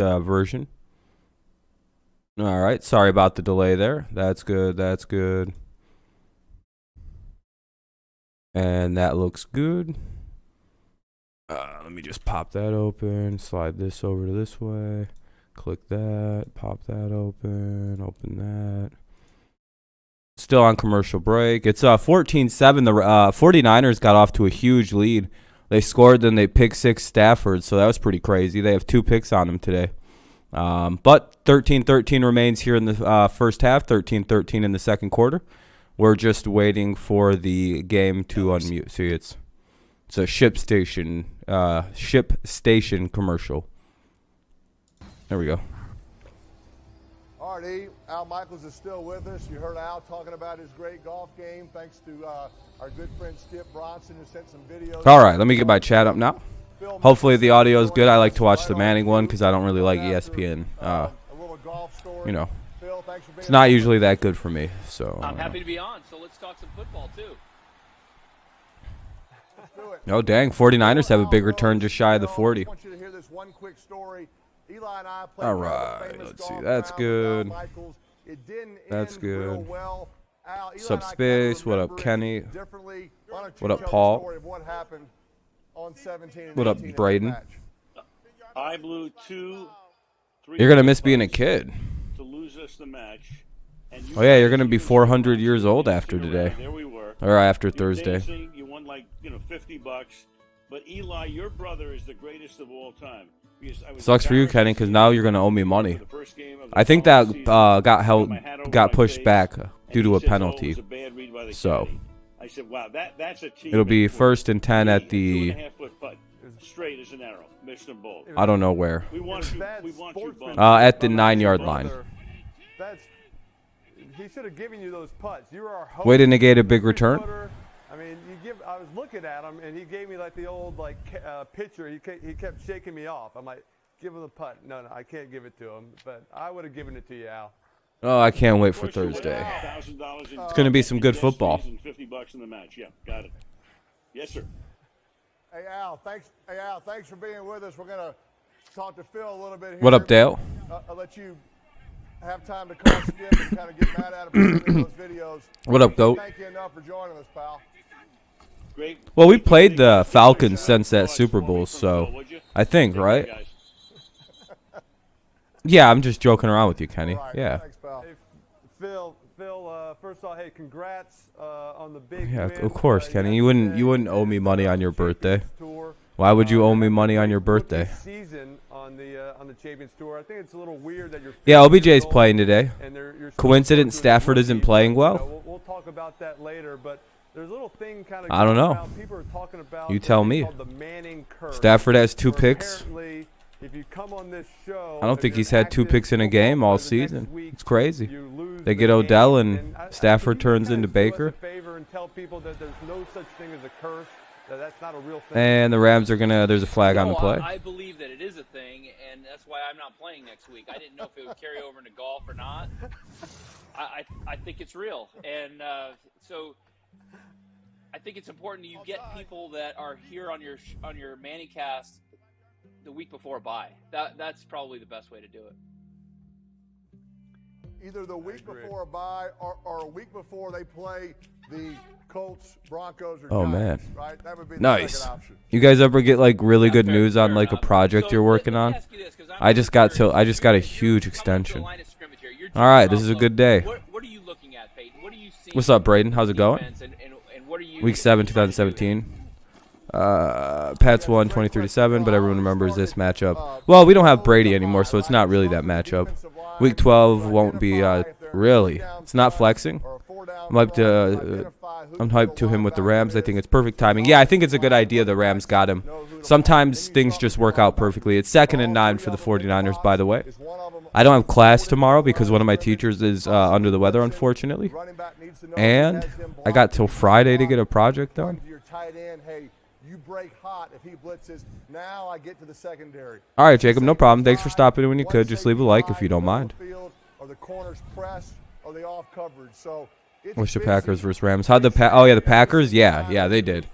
version. All right, sorry about the delay there. That's good. That's good. And that looks good. Let me just pop that open. Slide this over to this way. Click that. Pop that open. Open that. Still on commercial break. It's 14-7. The 49ers got off to a huge lead. They scored, then they picked six Stafford, so that was pretty crazy. They have 2 picks on them today. But 13-13 remains here in the first half, 13-13 in the second quarter. We're just waiting for the game to unmute. See, it's a ship station commercial. There we go. All right, Al Michaels is still with us. You heard Al talking about his great golf game. Thanks to our good friend Skip Bronson, who sent some videos. All right, let me get my chat up now. Hopefully the audio is good. I like to watch the Manning one because I don't really like ESPN. You know, it's not usually that good for me. So I'm happy to be on. So let's talk some football too. Oh dang, 49ers have a big return just shy of the 40. All right, let's see. That's good. That's good. What's up, Space? What up, Kenny? What up, Paul? What up, Braden? I blew 2-3. You're gonna miss being a kid. To lose us the match. Oh yeah, you're gonna be 400 years old after today, There we were. or after Thursday. Dancing, you won like $50. But Eli, your brother is the greatest of all time. Sucks for you, Kenny, because now you're gonna owe me money. I think that got pushed back due to a penalty. So it'll be 1st and 10 at the. Straight as an arrow. Missed them both. I don't know where. We want you. At the 9-yard line. He should have given you those putts. You were our host. Way to negate a big return. I mean, I was looking at him, and he gave me like the old pitcher. He kept shaking me off. I'm like, give him the putt. No, I can't give it to him. But I would have given it to you, Al. Oh, I can't wait for Thursday. It's going to be some good football. $50 in the match. Yeah, got it. Yes, sir. Hey, Al, thanks for being with us. We're going to talk to Phil a little bit here. What up, Dale? I'll let you have time to call Skip and kind of get mad at him for sending those videos. What up, Goat? Thank you enough for joining us, pal. Great. Well, we played the Falcons since that Super Bowl, so I think, right? Yeah, I'm just joking around with you, Kenny. Yeah. Thanks, pal. Hey, Phil, first off, hey, congrats on the big Yeah, win. of course, Kenny. You wouldn't owe me money on your birthday. Why would you owe me money on your birthday? Season on the Champions Tour. I think it's a little weird that you're. Yeah, OBJ's playing today. Coincidence Stafford isn't playing well? We'll talk about that later, but there's a little thing kind of. I don't know. People are talking about. You tell me. The Manning curse. Stafford has 2 picks. If you come on this show, I don't think he's had 2 picks in a game all season. It's crazy. They get Odell and Stafford turns into Baker. And the Rams are gonna. There's a flag on the play. I believe that it is a thing, and that's why I'm not playing next week. I didn't know if it would carry over into golf or not. I think it's real, and so I think it's important you get people that are here on your Manningcast the week before a bye. That's probably the best way to do it. Either the week before a bye or a week before they play the Colts, Broncos, or Giants, man. right? That would be the Nice. second option. You guys ever get like really good news on like a project you're working on? I just got a huge extension. All right, this is a good day. What are you looking at, Peyton? What do you see? What's up, Braden? How's it going? And what are you Week 7, 2017. Pats won 23-7, but everyone remembers this matchup. Well, we don't have Brady anymore, so it's not really that matchup. Week 12 won't be really. It's not flexing. I'm hyped to him with the Rams. I think it's perfect timing. Yeah, I think it's a good idea the Rams got him. Sometimes things just work out perfectly. It's 2nd and 9 for the 49ers, by the way. I don't have class tomorrow because one of my teachers is under the weather, unfortunately. And I got till Friday to get a project done. You break hot if he blitzes. Now I get to the secondary. All right, Jacob, no problem. Thanks for stopping in when you could. Just leave a like if you don't mind. Or the corners press or the off coverage. So what's the Packers versus Rams? How'd the the Packers? Yeah, they did.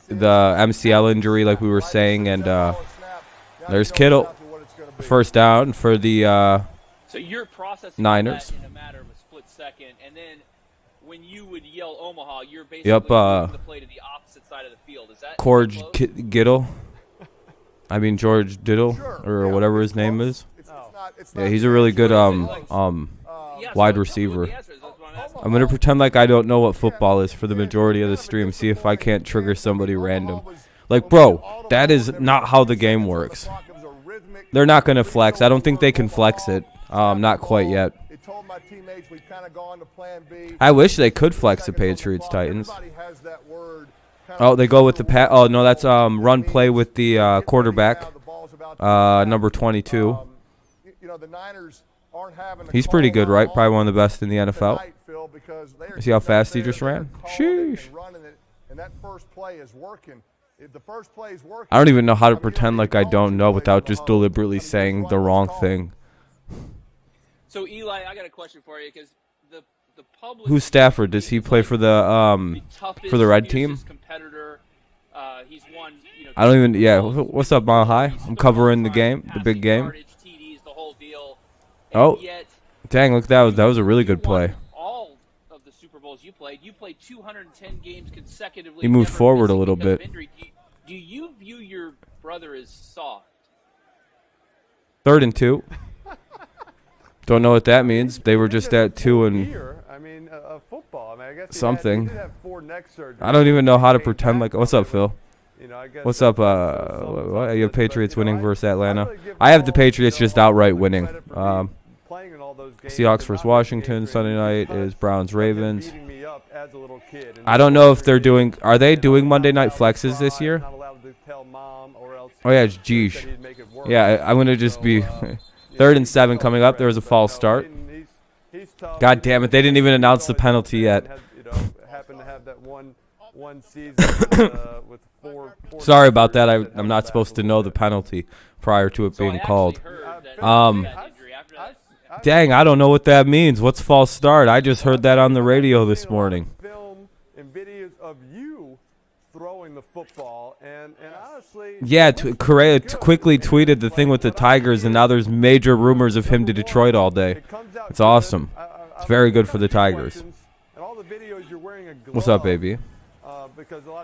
The MCL injury, like we were saying, and there's Kittle. first down for the So you're processing Niners. that in a matter of a split second, and then when you would yell Omaha, you're basically Yep, moving the play to the opposite side of the field. Is that George close? Giddle. I mean George Diddle or whatever his name is. Yeah, he's a really good wide receiver. I'm gonna pretend like I don't know what football is for the majority of the stream. See if I can't trigger somebody random. Like, bro, that is not how the game works. They're not gonna flex. I don't think they can flex it. Not quite yet. I wish they could flex the Patriots Titans. Oh, they go with the oh no, that's run play with the quarterback, number 22. He's pretty good, right? Probably one of the best in the NFL. See how fast he just ran? Sheesh. I don't even know how to pretend like I don't know without just deliberately saying the wrong thing. So Eli, I got a question for you because the public. Who's Stafford? Does he play for the red team? Competitor. He's won, I don't even. Yeah. What's up, Mile High? I'm covering the game, the big game. TDs, the whole deal. Oh, dang! Look, that was a really good play. All of the Super Bowls you played 210 games consecutively. He moved forward a little bit. Do you view your brother as soft? 3rd and 2. Don't know what that means. They were just at 2 and I mean, football. I mean, I guess something. He did have 4 neck surgeries. I don't even know how to pretend like. What's up, Phil? I guess What's up? What, you have Patriots winning versus Atlanta. I have the Patriots just outright winning. Seahawks versus Washington. Sunday night is Browns Ravens. I don't know if they're doing. Are they doing Monday night flexes this year? Oh yeah, it's Jeesh. Yeah, I'm gonna just be 3rd and 7 coming up. There was a false start. God damn it! They didn't even announce the penalty yet. Happened to have that one season with four. Sorry about that. I'm not supposed to know the penalty prior to it being called. Dang, I don't know what that means. What's false start? I just heard that on the radio this morning. Film and videos of you throwing the football, and honestly. Yeah, Correa quickly tweeted the thing with the Tigers, and now there's major rumors of him to Detroit all day. It's awesome. It's very good for the Tigers. What's up, baby?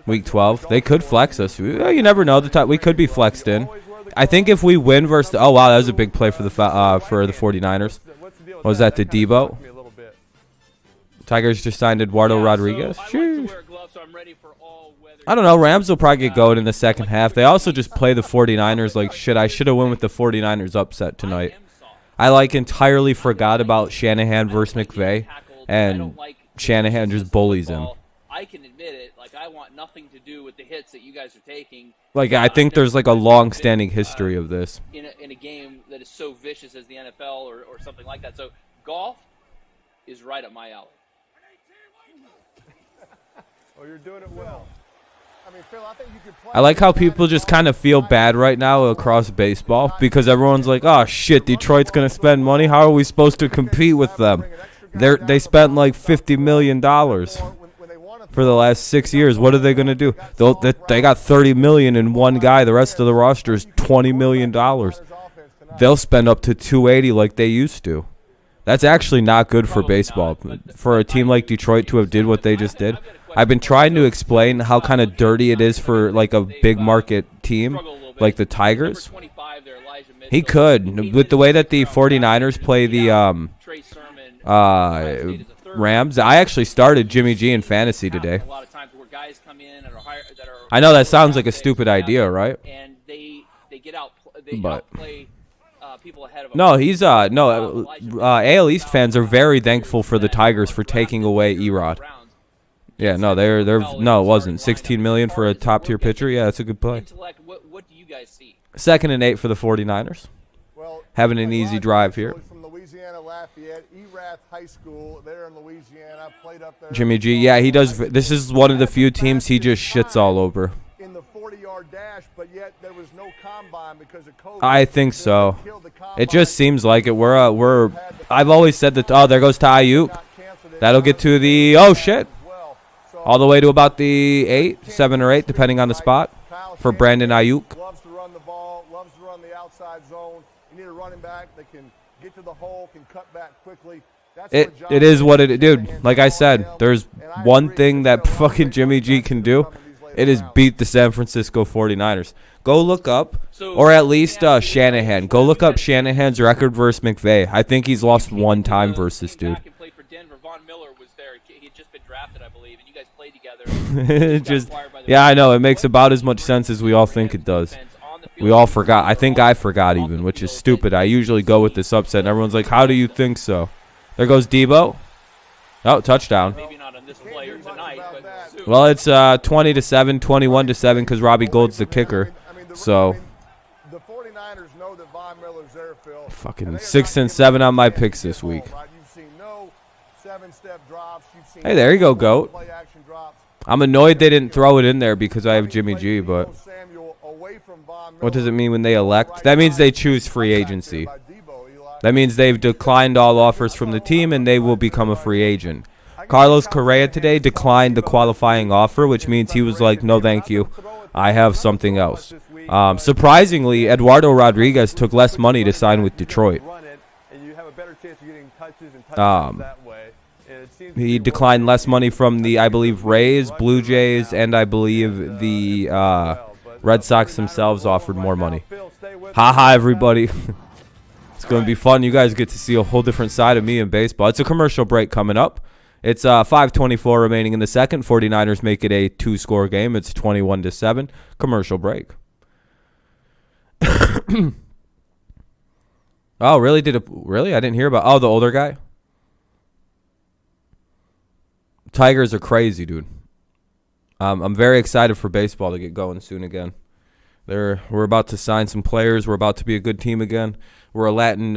Week 12. They could flex us. You never know. We could be flexed in. I think if we win versus... Oh, wow, that was a big play for the 49ers. What was that, to Debo? Tigers just signed Eduardo Rodriguez. Sheesh. I don't know. Rams will probably get going in the second half. They also just play the 49ers like shit. I should have went with the 49ers upset tonight. I entirely forgot about Shanahan versus McVay, and Shanahan just bullies him. I can admit it. I want nothing to do with the hits that you guys are taking. I think there's a long-standing history of this. In a game that is so vicious as the NFL or something like that. So golf is right up my alley. Oh, you're doing it well. I mean, Phil, I think you could play. I like how people just kind of feel bad right now across baseball because everyone's like, oh, shit, Detroit's going to spend money. How are we supposed to compete with them? They spent $50 million for the last 6 years. What are they going to do? They got $30 million in one guy. The rest of the roster is $20 million. They'll spend up to $280 like they used to. That's actually not good for baseball. For a team like Detroit to have did what they just did. I've been trying to explain how kind of dirty it is for a big market team like the Tigers. He could. With the way that the 49ers play the Rams. I actually started Jimmy G in fantasy today. I know that sounds like a stupid idea, right? But no, he's AL East fans are very thankful for the Tigers for taking away Erod. Yeah, no, it wasn't 16 million for a top tier pitcher. Yeah, that's a good play. What do you guys see? 2nd and 8 for the 49ers. Having an easy drive here. Jimmy G, yeah, he does. This is one of the few teams he just shits all over. In the 40-yard dash, but yet there was no combine because of COVID. I think so. It just seems like it. I've always said that. Oh, there goes to Ayuk. That'll get to the. Oh shit. All the way to about the 7 or 8, depending on the spot, for Brandon Ayuk. Loves to run the ball, loves to run the outside zone. You need a running back that can get to the hole, can cut back quickly. That's It what John it is what it, dude. Shanahan's Like I calling said, him, there's and I one agree. thing There's that been a lot of fucking great Jimmy G quarterbacks can that do. come in these later It is rounds. beat the San Francisco 49ers. Go look up, So- or at least Shanahan. Go look up Shanahan's record versus McVay. I think he's lost one time versus this Came dude. back and played for Denver. Von Miller was there. He had just been drafted, I believe, and you guys played together. It just, yeah, I know. It makes about as much sense as we all think it does. We all forgot. I think I forgot even, which is stupid. I usually go with this upset, and everyone's like, how do you think so? There goes Debo. Oh, touchdown. Maybe not on this play or tonight, but soon. Well, it's 20-7, 21-7 because Robbie Gould's the kicker. So, The 49ers know that Von Miller's there, Phil. fucking And they are 6 not and giving 7 him on my a chance picks to this get home, week. right? You've seen no 7-step drops. You've seen Hey, there you go, no Goat. play action drops. I'm annoyed they didn't throw it in there because I have Jimmy G, but what does it mean when they elect? That means they choose free agency. That means they've declined all offers from the team and they will become a free agent. Carlos Correa today declined the qualifying offer, which means he was like, no thank you. I have something else. Surprisingly, Eduardo Rodriguez took less money to sign with Detroit. He declined less money from the, I believe, Rays, Blue Jays, and I believe the Red Sox themselves offered more money. Ha, everybody. It's going to be fun. You guys get to see a whole different side of me in baseball. It's a commercial break coming up. It's 5:24 remaining in the second. 49ers make it a 2-score game. It's 21-7. Commercial break. Oh, really? Really? I didn't hear about. Oh, the older guy. Tigers are crazy, dude. I'm very excited for baseball to get going soon again. We're about to sign some players. We're about to be a good team again. We're a Latin,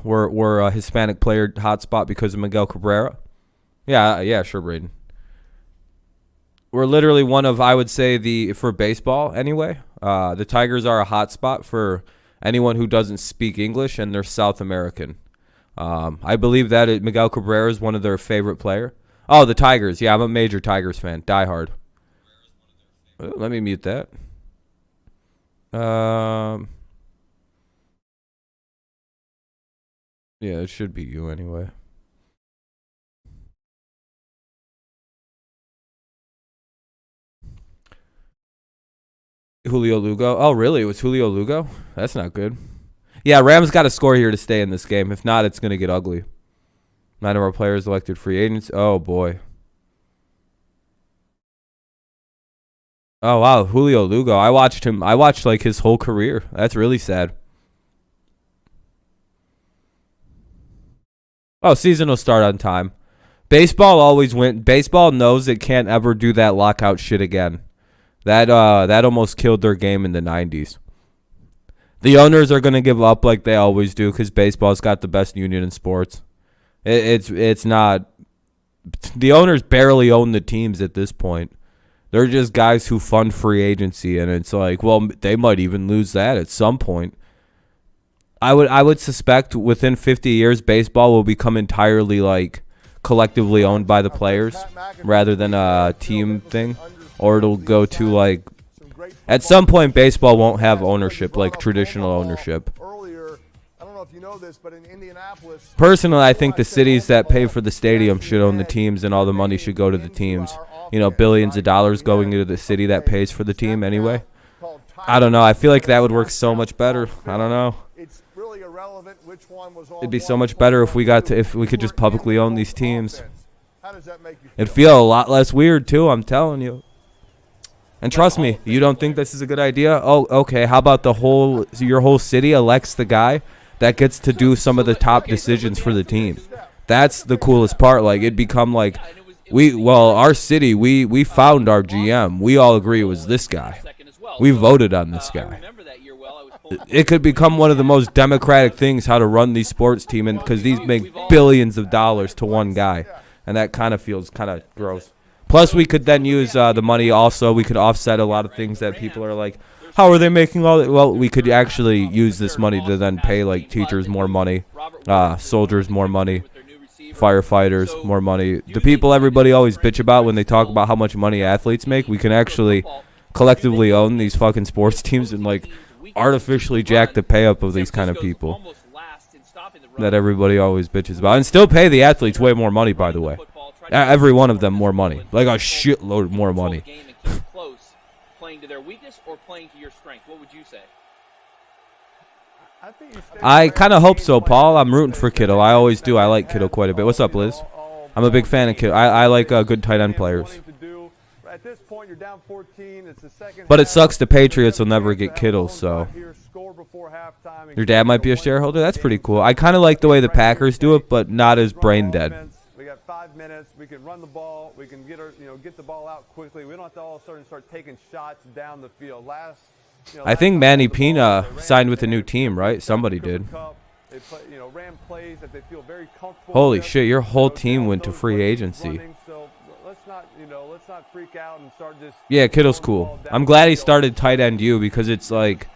we're a Hispanic player hotspot because of Miguel Cabrera. Yeah, sure, Braden. We're literally one of, I would say, for baseball anyway. The Tigers are a hotspot for anyone who doesn't speak English, and they're South American. I believe that Miguel Cabrera is one of their favorite player. Oh, the Tigers. Yeah, I'm a major Tigers fan. Die hard. Let me mute that. Yeah, it should be you anyway. Julio Lugo. Oh, really? It was Julio Lugo? That's not good. Yeah, Rams got to score here to stay in this game. If not, it's going to get ugly. 9 of our players elected free agents. Oh, boy. Oh, wow. Julio Lugo. I watched him. I watched, like, his whole career. That's really sad. Oh, season will start on time. Baseball always wins. Baseball knows it can't ever do that lockout shit again. That almost killed their game in the 90s. The owners are going to give up like they always do because baseball's got the best union in sports. It's not. The owners barely own the teams at this point. They're just guys who fund free agency, and it's like, well, they might even lose that at some point. I would suspect within 50 years, baseball will become entirely like collectively owned by the players rather than a team thing, or it'll go to like. At some point, baseball won't have ownership like traditional ownership. Personally, I think the cities that pay for the stadium should own the teams, and all the money should go to the teams. You know, billions of dollars going into the city that pays for the team anyway. I don't know. I feel like that would work so much better. I don't know. It'd be so much better if we could just publicly own these teams. It'd feel a lot less weird too, I'm telling you. And trust me, you don't think this is a good idea? Oh, okay. How about your whole city elects the guy that gets to do some of the top decisions for the team? That's the coolest part. Like, it'd become like our city, we found our GM. We all agree it was this guy. We voted on this guy. It could become one of the most democratic things how to run these sports team, and because these make billions of dollars to one guy, and that kind of feels kind of gross. Plus, we could then use the money also. We could offset a lot of things that people are like, how are they making all that? Well, we could actually use this money to then pay like teachers more money, soldiers more money, firefighters more money. The people everybody always bitch about when they talk about how much money athletes make, we can actually collectively own these fucking sports teams and like artificially jack the pay up of these kind of people almost last in stopping the run. that everybody always bitches about, and still pay the athletes way more money, by the way. Every one of them more money, like a shitload more money. Playing to their weakness or playing to your strength? What would you say? I kind of hope so, Paul. I'm rooting for Kittle. I always do. I like Kittle quite a bit. What's up, Liz? I'm a big fan of Kittle. I like good tight end players. At this point, you're down 14. It's the second. But it sucks the Patriots will never get Kittle, so. Your dad might be a shareholder? That's pretty cool. I kind of like the way the Packers do it, but not as brain dead. We got 5 minutes. We can run the ball. We can get the ball out quickly. We don't have to all of a sudden start taking shots down the field. I think Manny Pina signed with a new team, right? Somebody did. They play, ran plays that they feel very comfortable. Holy with. shit, your whole team went to free agency. Running, so let's not freak out and start just. Yeah, Kittle's cool. I'm glad he started tight end U because it's like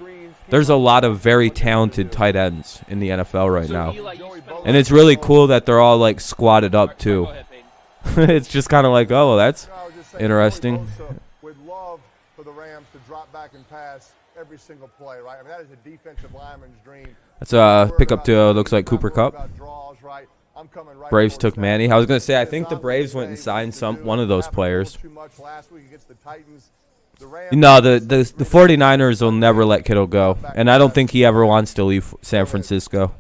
there's a lot of very talented tight ends in the NFL right now. And it's really cool that they're all like squatted up too. It's just kind of like, oh, well, that's interesting. Would love for the Rams to drop back and pass every single play, right? I mean, that is a defensive lineman's dream. That's a pickup to looks like Cooper Kupp. Braves took Manny. I was gonna say I think the Braves went and signed one of those players. No, the 49ers will never let Kittle go, and I don't think he ever wants to leave San Francisco.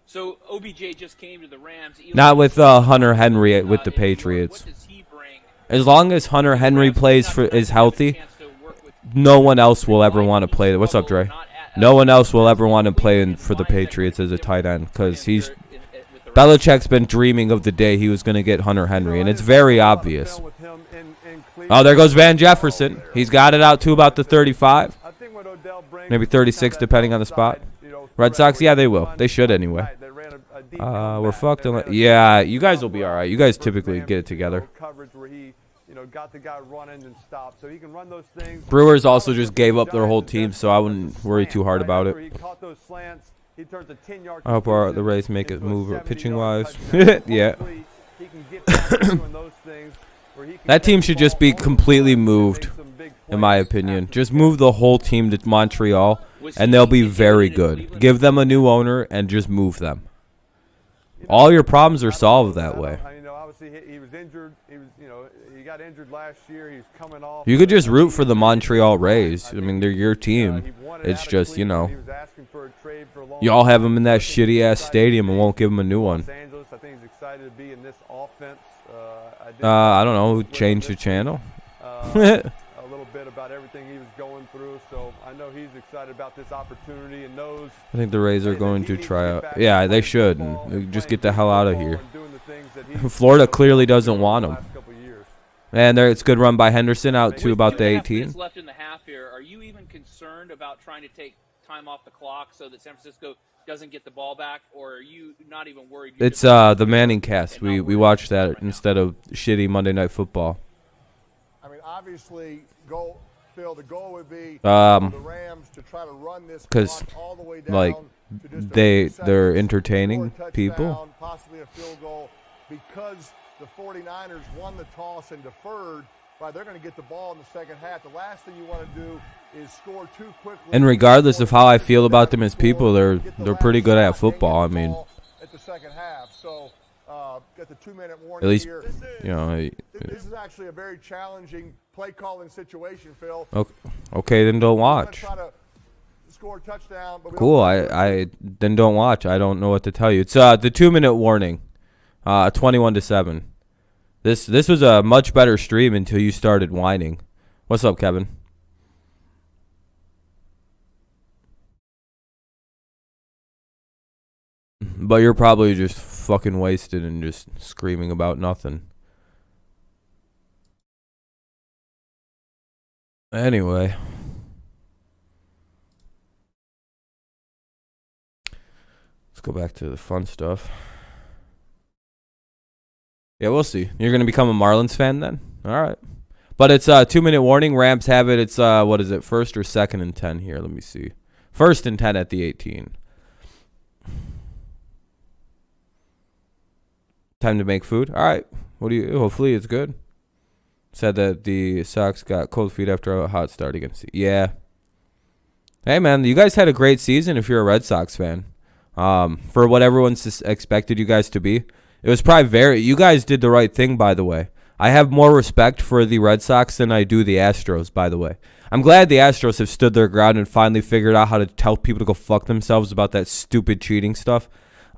So OBJ just came to the Rams. Not with Hunter Henry with the Patriots. As long as Hunter Henry is healthy, no one else will ever want to play. What's up, Dre? No one else will ever want to play for the Patriots as a tight end because Belichick's been dreaming of the day he was going to get Hunter Henry, and it's very obvious. Oh, there goes Van Jefferson. He's got it out to about the 35, maybe 36, depending on the spot. Red Sox, yeah, they will. They should anyway. We're fucked. Yeah, you guys will be all right. You guys typically get it together. Got the guy running and stopped, so he can run those things. Brewers also just gave up their whole team, so I wouldn't worry too hard about it. I hope the Rays make it move pitching-wise. Yeah. That team should just be completely moved, in my opinion. Just move the whole team to Montreal, and they'll be very good. Give them a new owner and just move them. All your problems are solved that way. Obviously, he was injured. He got injured last year. He's coming off. You could just root for the Montreal Rays. I mean, they're your team. It's just, you all have him in that shitty-ass stadium and won't give him a new one. I think he's excited to be in this offense. I don't know. Change the channel. A little bit about everything he was going through, so I know he's excited about this opportunity and knows. I think the Rays are going to try out. Yeah, they should. And just get the hell out of here. Florida clearly doesn't want him. And it's good run by Henderson out to about the 18. Left in the half here. Are you even concerned about trying to take time off the clock so that San Francisco doesn't get the ball back, or are you not even worried? It's the Manning cast. We watched that instead of shitty Monday Night Football. I mean, obviously, Phil, the goal would be for the Rams to try to run this clock all the way down, like they're entertaining people. Possibly a field goal because the 49ers won the toss and deferred. Right, they're going to get the ball in the second half. The last thing you want to do is score too quickly. And regardless of how I feel about them as people, they're pretty good at football. I mean, at the second half, so got the 2-minute warning. At least here. This is actually a very challenging play calling situation, Phil. Okay, then don't watch. Try to score a touchdown, but cool. I then don't watch. I don't know what to tell you. It's the 2-minute warning. 21-7. This was a much better stream until you started whining. What's up, Kevin? But you're probably just fucking wasted and just screaming about nothing. Anyway. Let's go back to the fun stuff. Yeah, we'll see. You're going to become a Marlins fan then? All right. But it's a 2-minute warning. Rams have it. It's, what is it, 1st or 2nd and 10 here? Let me see. 1st and 10 at the 18. Time to make food? All right. Hopefully it's good. Said that the Sox got cold feet after a hot start against the... Yeah. Hey, man, you guys had a great season if you're a Red Sox fan. For what everyone expected you guys to be. It was probably you guys did the right thing, by the way. I have more respect for the Red Sox than I do the Astros, by the way. I'm glad the Astros have stood their ground and finally figured out how to tell people to go fuck themselves about that stupid cheating stuff.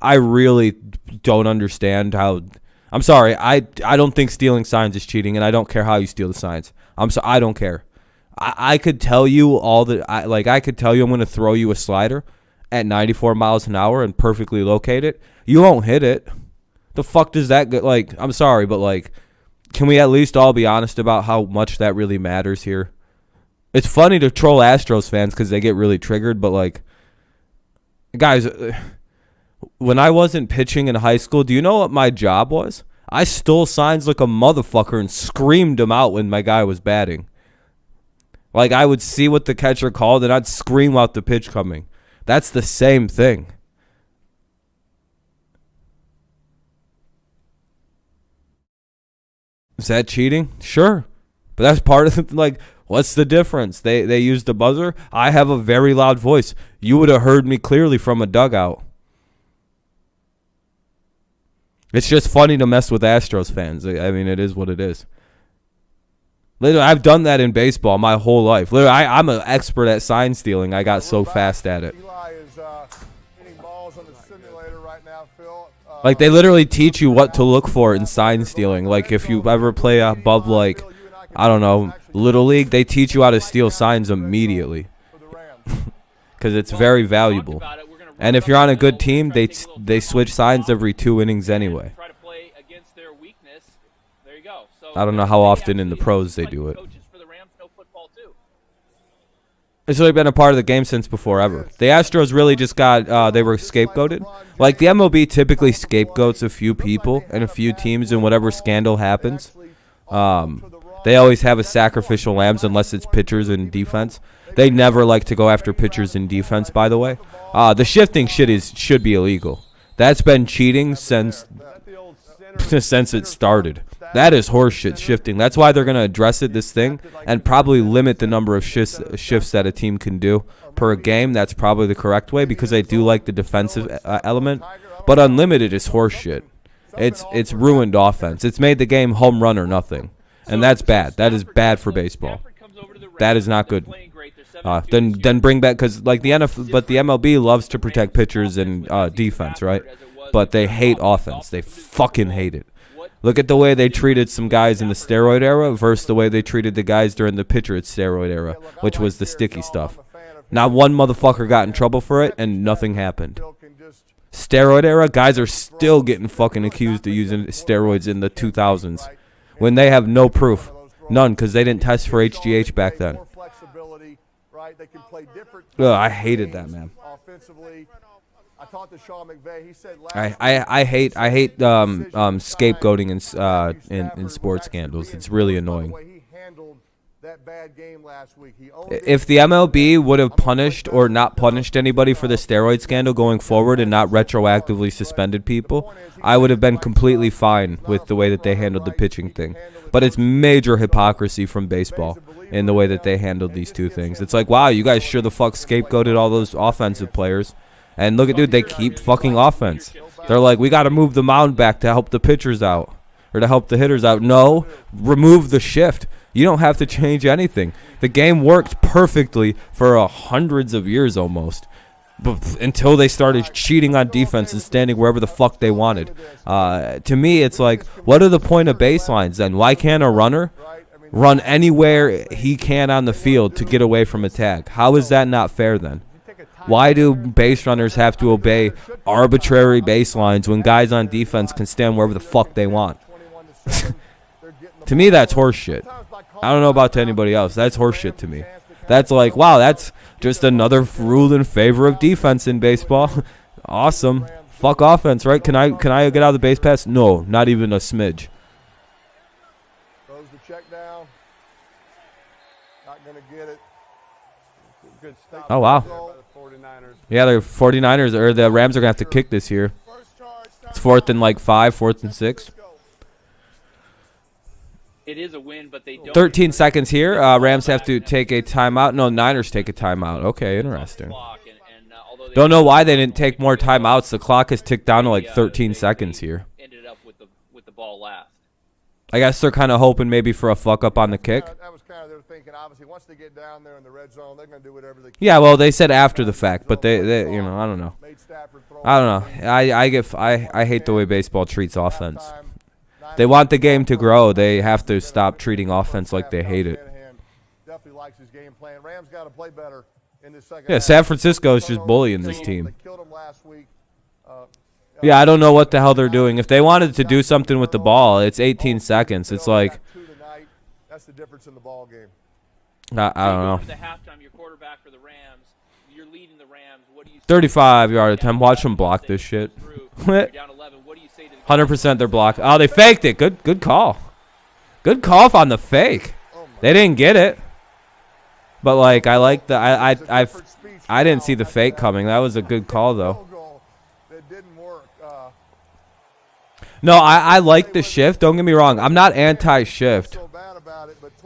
I really don't understand how... I'm sorry, I don't think stealing signs is cheating, and I don't care how you steal the signs. I don't care. I could tell you I could tell you I'm going to throw you a slider at 94 miles an hour and perfectly locate it. You won't hit it. The fuck does that go? Like, I'm sorry, but like, can we at least all be honest about how much that really matters here? It's funny to troll Astros fans because they get really triggered, but like, guys, when I wasn't pitching in high school, do you know what my job was? I stole signs like a motherfucker and screamed them out when my guy was batting. Like, I would see what the catcher called and I'd scream out the pitch coming. That's the same thing. Is that cheating? Sure. But that's part of it. Like, what's the difference? They used a buzzer. I have a very loud voice. You would have heard me clearly from a dugout. It's just funny to mess with Astros fans. I mean, it is what it is. Literally, I've done that in baseball my whole life. Literally, I'm an expert at sign stealing. I got so fast at it. Eli is hitting balls on the simulator right now, Phil. Like, they literally teach you what to look for in sign stealing. Like, if you ever play above, like, I don't know, Little League, they teach you how to steal signs immediately. Because it's very valuable. And if you're on a good team, they switch signs every 2 innings anyway. I don't know how often in the pros they do it. It's really been a part of the game since before ever. The Astros really just got, they were scapegoated. Like, the MLB typically scapegoats a few people and a few teams in whatever scandal happens. They always have a sacrificial lambs unless it's pitchers and defense. They never like to go after pitchers and defense, by the way. The shifting shit should be illegal. That's been cheating since it started. That is horseshit shifting. That's why they're going to address this thing, and probably limit the number of shifts that a team can do per game. That's probably the correct way, because I do like the defensive element. But unlimited is horseshit. It's ruined offense. It's made the game home run or nothing, and that's bad. That is bad for baseball. That is not good. Then bring back, because like the MLB loves to protect pitchers and defense, right? But they hate offense. They fucking hate it. Look at the way they treated some guys in the steroid era versus the way they treated the guys during the pitcher at steroid era, which was the sticky stuff. Not one motherfucker got in trouble for it, and nothing happened. Steroid era, guys are still getting fucking accused of using steroids in the 2000s when they have no proof. None, because they didn't test for HGH back then. Ugh, I hated that, man. I talked to Sean McVay. He said I hate scapegoating in sports scandals. It's really annoying. If the MLB would have punished or not punished anybody for the steroid scandal going forward and not retroactively suspended people, I would have been completely fine with the way that they handled the pitching thing. But it's major hypocrisy from baseball in the way that they handled these two things. It's like, wow, you guys sure the fuck scapegoated all those offensive players. And look at, dude, they keep fucking offense. They're like, we got to move the mound back to help the pitchers out or to help the hitters out. No, remove the shift. You don't have to change anything. The game worked perfectly for hundreds of years almost, until they started cheating on defense and standing wherever the fuck they wanted. To me, it's like, what are the point of baselines then? Why can't a runner run anywhere he can on the field to get away from a tag? How is that not fair then? Why do base runners have to obey arbitrary baselines when guys on defense can stand wherever the fuck they want? To me, that's horseshit. I don't know about to anybody else. That's horseshit to me. That's like, wow, that's just another rule in favor of defense in baseball. Awesome. Fuck offense, right? Can I get out of the base pass? No, not even a smidge. Throws the check down. Not going to get it. Good stop. Oh, wow. Yeah, the 49ers or the Rams are going to have to kick this year. It's 4th and like 5, 4th and 6. It is a win, but they don't. 13 seconds here. Rams have to take a timeout. No, Niners take a timeout. Okay, interesting. Don't know why they didn't take more timeouts. The clock has ticked down to like 13 seconds here. Ended up with the ball last. I guess they're kind of hoping maybe for a fuck up on the kick. That was kind of their thinking. Obviously, once they get down there in the red zone, they're going to do whatever they can. Yeah, well, they said after the fact, but they you know, I don't know. I don't know. I hate the way baseball treats offense. They want the game to grow. They have to stop treating offense like they hate it. Definitely likes his game plan. Rams got to play better in the second Yeah, half. San Francisco is just bullying this team. They killed him last week. Yeah, I don't know what the hell they're doing. If they wanted to do something with the ball, it's 18 seconds. It's like, that's the difference in the ball game. I don't know. The halftime, your quarterback for the Rams, you're leading the Rams. What do you 35-yard attempt. Watch them block this shit. You're down 11. What do you say to the 100% they're blocked. Oh, they faked it. Good call. Good call on the fake. They didn't get it. But like I didn't see the fake coming. That was a good call though. No, I like the shift. Don't get me wrong. I'm not anti-shift.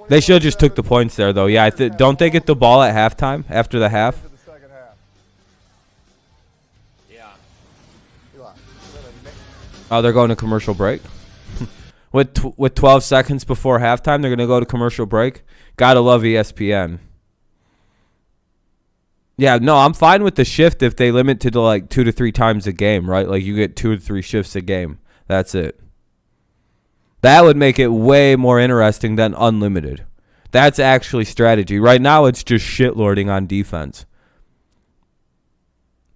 They should have just took the points there though. Yeah, don't they get the ball at halftime after the half? Yeah. Oh, they're going to commercial break. with 12 seconds before halftime, they're going to go to commercial break. Gotta love ESPN. Yeah, no, I'm fine with the shift if they limit to like 2 to 3 times a game, right? Like you get 2 to 3 shifts a game. That's it. That would make it way more interesting than unlimited. That's actually strategy. Right now, it's just shitlording on defense.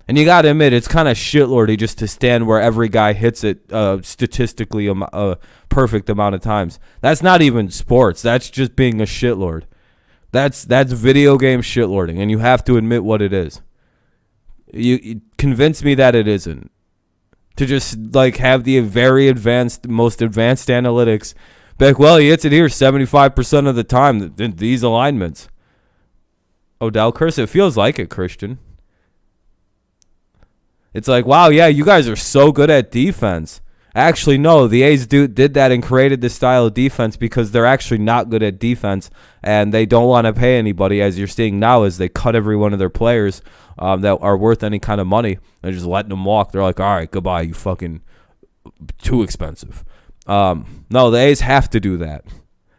And you got to admit, it's kind of shitlordy just to stand where every guy hits it statistically a perfect amount of times. That's not even sports. That's just being a shitlord. That's video game shitlording, and you have to admit what it is. You convince me that it isn't. To just like have the very advanced, most advanced analytics, be like, well, he hits it here 75% of the time. These alignments. Odell curse. It feels like it, Christian. It's like, wow, yeah, you guys are so good at defense. Actually, no, the A's did that and created this style of defense because they're actually not good at defense, and they don't want to pay anybody, as you're seeing now, as they cut every one of their players that are worth any kind of money. They're just letting them walk. They're like, all right, goodbye, you fucking too expensive. No, the A's have to do that.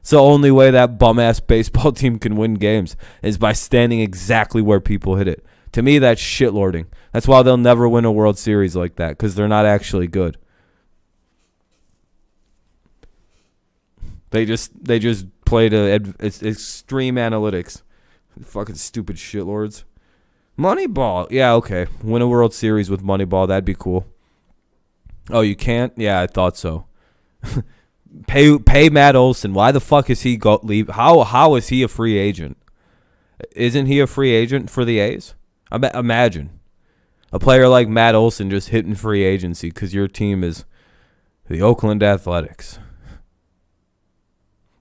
It's the only way that bum-ass baseball team can win games is by standing exactly where people hit it. To me, that's shitlording. That's why they'll never win a World Series like that, because they're not actually good. They just play to extreme analytics. Fucking stupid shitlords. Moneyball. Yeah, okay. Win a World Series with Moneyball. That'd be cool. Oh, you can't? Yeah, I thought so. Pay Matt Olson. Why the fuck is he leave? How is he a free agent? Isn't he a free agent for the A's? Imagine a player like Matt Olson just hitting free agency because your team is the Oakland Athletics.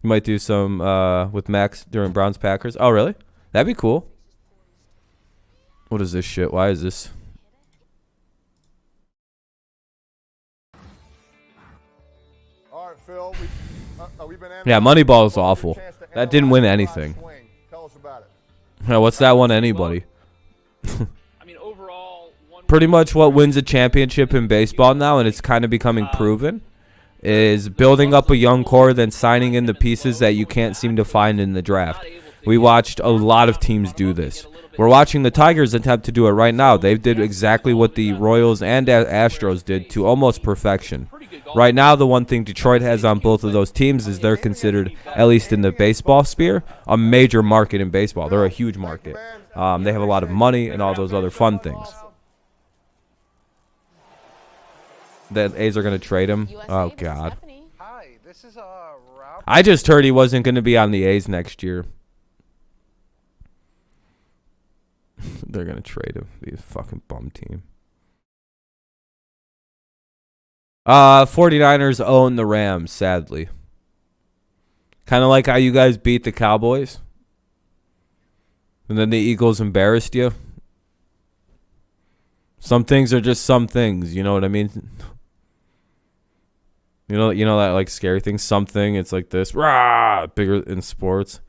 You might do some with Max during Browns Packers. Oh, really? That'd be cool. What is this shit? Why is this? All right, Phil. Yeah, Moneyball is awful. That didn't win anything. Tell us about it. No, what's that one anybody? I mean, overall, Pretty much what wins a championship in baseball now, and it's kind of becoming proven, is building up a young core, then signing in the pieces that you can't seem to find in the draft. We watched a lot of teams do this. We're watching the Tigers attempt to do it right now. They did exactly what the Royals and Astros did to almost perfection. Right now, the one thing Detroit has on both of those teams is they're considered, at least in the baseball sphere, a major market in baseball. They're a huge market. They have a lot of money and all those other fun things. The A's are going to trade him. Oh, God. Hi, this is Rob. I just heard he wasn't going to be on the A's next year. They're going to trade him. Be a fucking bum team. 49ers own the Rams, sadly. Kind of like how you guys beat the Cowboys. And then the Eagles embarrassed you. Some things are just some things, you know what I mean? You know that like scary thing. Something. It's like this. Rah! Bigger in sports.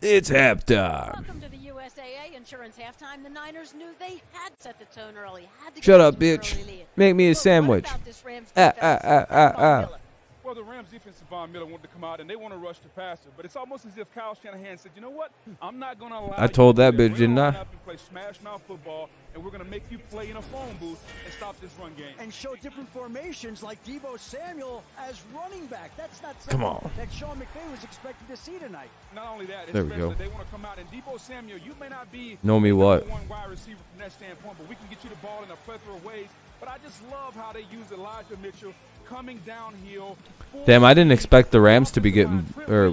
It's halftime. Welcome to the USAA Insurance Halftime. The Niners knew they had set the tone early. Had to Shut get up, to an bitch. early lead. Make me a But what sandwich. about this Rams defense? Von Miller. Well, the Rams defensive Von Miller wanted to come out and they want to rush the passer, but it's almost as if Kyle Shanahan said, you know what? I'm not going to allow I told you to that bitch, didn't I? line up and play smash mouth football, and we're going to make you play in a phone booth and stop this run game. And show different formations like Deebo Samuel as running back. That's not Come something on. that Sean McVay was expected to see tonight. Not only that, There we especially go. they want to come out and Deebo Samuel, you may not be Know me the what? number one wide receiver from that standpoint, but we can get you the ball in a plethora of ways. But I just love how they use Elijah Mitchell coming downhill. Damn, I didn't expect the Rams to be getting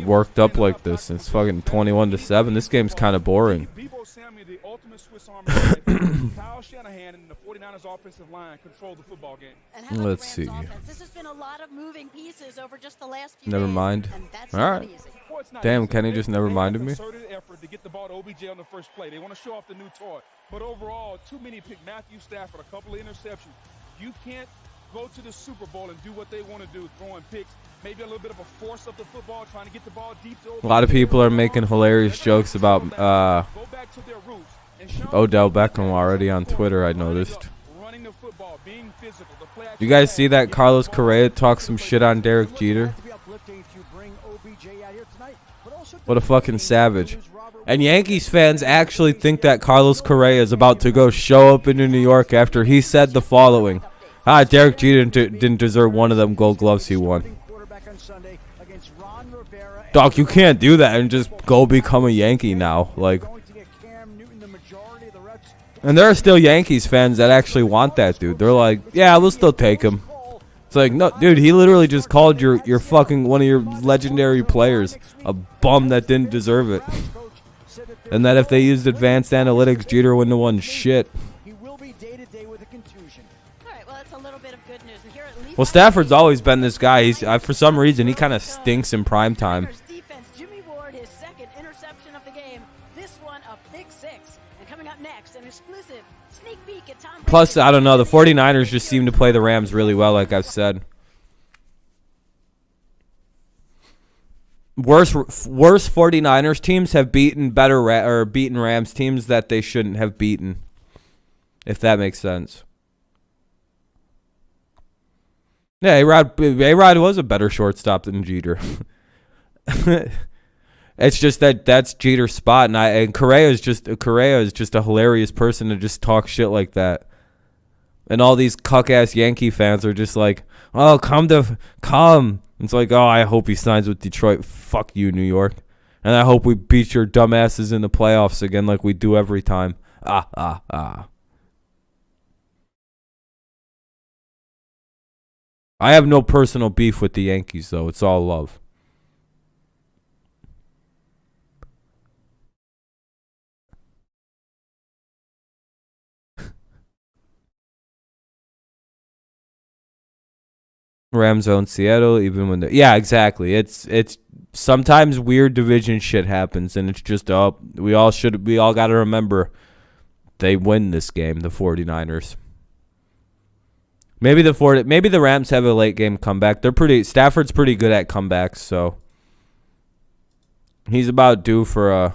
worked up like this. It's fucking 21-7. This game's kind of boring. Deebo Samuel, the ultimate Swiss Army knife. Kyle Shanahan and the 49ers offensive line control the football game. And how about Let's the Rams see. offense? This has been a lot of moving pieces over just the last few Never days, mind. and that's All not right. easy. Boy, it's not Damn, easy. Kenny just never They minded have me. a concerted effort to get the ball to OBJ on the first play. They want to show off the new toy. But overall, too many pick Matthew Stafford, a couple of interceptions. You can't go to the Super Bowl and do what they want to do, throwing picks, maybe a little bit of a force up the football, trying to get the ball deep to A lot of people are making hilarious jokes about go back to their roots. And Sean Odell Beckham already on Twitter, I noticed. running the football, being physical, the play You guys see that Carlos Correa talk some shit on Derek Jeter? To be uplifting to bring OBJ out here tonight, but also to What a fucking lose savage. Robert And Yankees fans actually think that Carlos Correa is about to go show up into New York after he said the following. Derek Jeter didn't deserve one of them gold gloves he won. quarterback on Sunday against Ron Rivera. Doc, you can't do that and just go become a Yankee now. Like, Going to get Cam Newton the majority of the reps. and there are still Yankees fans that actually want that dude. They're like, yeah, we'll still take him. It's like, no, dude, he literally just called your fucking one of your legendary players a bum that didn't deserve it. And that if they used advanced analytics, Jeter wouldn't have won shit. He will be day to day with a contusion. All right, well, that's a little bit of good news. And here at least Well, Stafford's always been this guy. He's for some reason he kind of stinks in prime time. Niners defense, Jimmy Ward, his second interception of the game. This one a pick six. And coming up next, an exclusive sneak peek at Tom Brady. Plus, I don't know, the 49ers just seem to play the Rams really well, like I've said. Worse 49ers teams have beaten beaten Rams teams that they shouldn't have beaten, if that makes sense. Yeah, A-Rod was a better shortstop than Jeter. It's just that's Jeter's spot, and Correa is just a hilarious person to just talk shit like that. And all these cuck-ass Yankee fans are just like, oh, come. It's like, oh, I hope he signs with Detroit. Fuck you, New York. And I hope we beat your dumbasses in the playoffs again like we do every time. I have no personal beef with the Yankees, though. It's all love. Rams own Seattle, even when they yeah, exactly. It's sometimes weird division shit happens, and it's just we all got to remember they win this game, the 49ers. Maybe the Rams have a late game comeback. Stafford's pretty good at comebacks, so he's about due for a.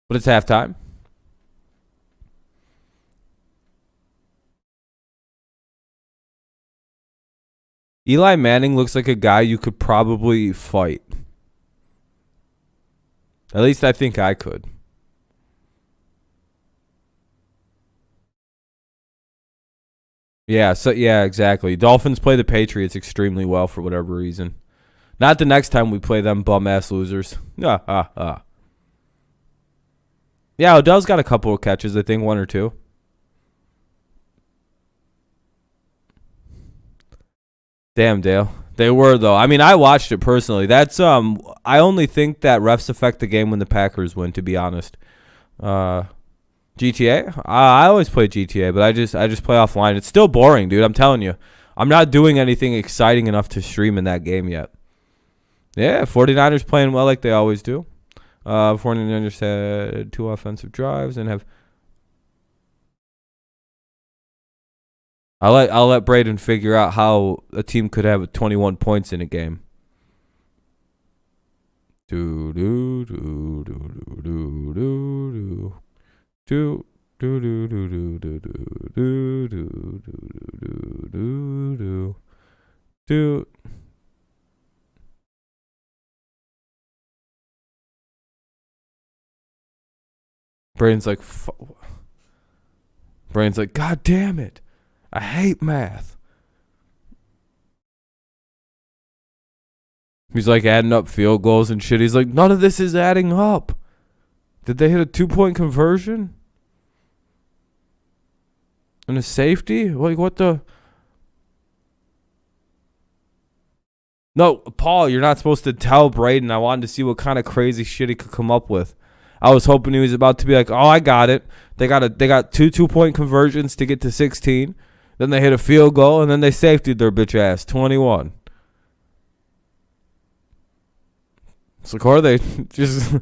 But it's halftime. Eli Manning looks like a guy you could probably fight. At least I think I could. Yeah, exactly. Dolphins play the Patriots extremely well for whatever reason. Not the next time we play them bum-ass losers. Yeah, Odell's got a couple of catches, I think, one or two. Damn, Dale. They were, though. I mean, I watched it personally. That's I only think that refs affect the game when the Packers win, to be honest. GTA? I always play GTA, but I just play offline. It's still boring, dude. I'm telling you. I'm not doing anything exciting enough to stream in that game yet. Yeah, 49ers playing well like they always do. 49ers had 2 offensive drives and have. I'll let Braden figure out how a team could have 21 points in a game. Do do do do do do do do do do do do do do do do do do do do. Braden's like, God damn it. I hate math. He's like adding up field goals and shit. He's like, none of this is adding up. Did they hit a 2-point conversion? And a safety? Like, what the? No, Paul, you're not supposed to tell Braden. I wanted to see what kind of crazy shit he could come up with. I was hoping he was about to be like, oh, I got it. They got 2 2-point conversions to get to 16. Then they hit a field goal, and then they safetied their bitch ass, 21. So, or they just...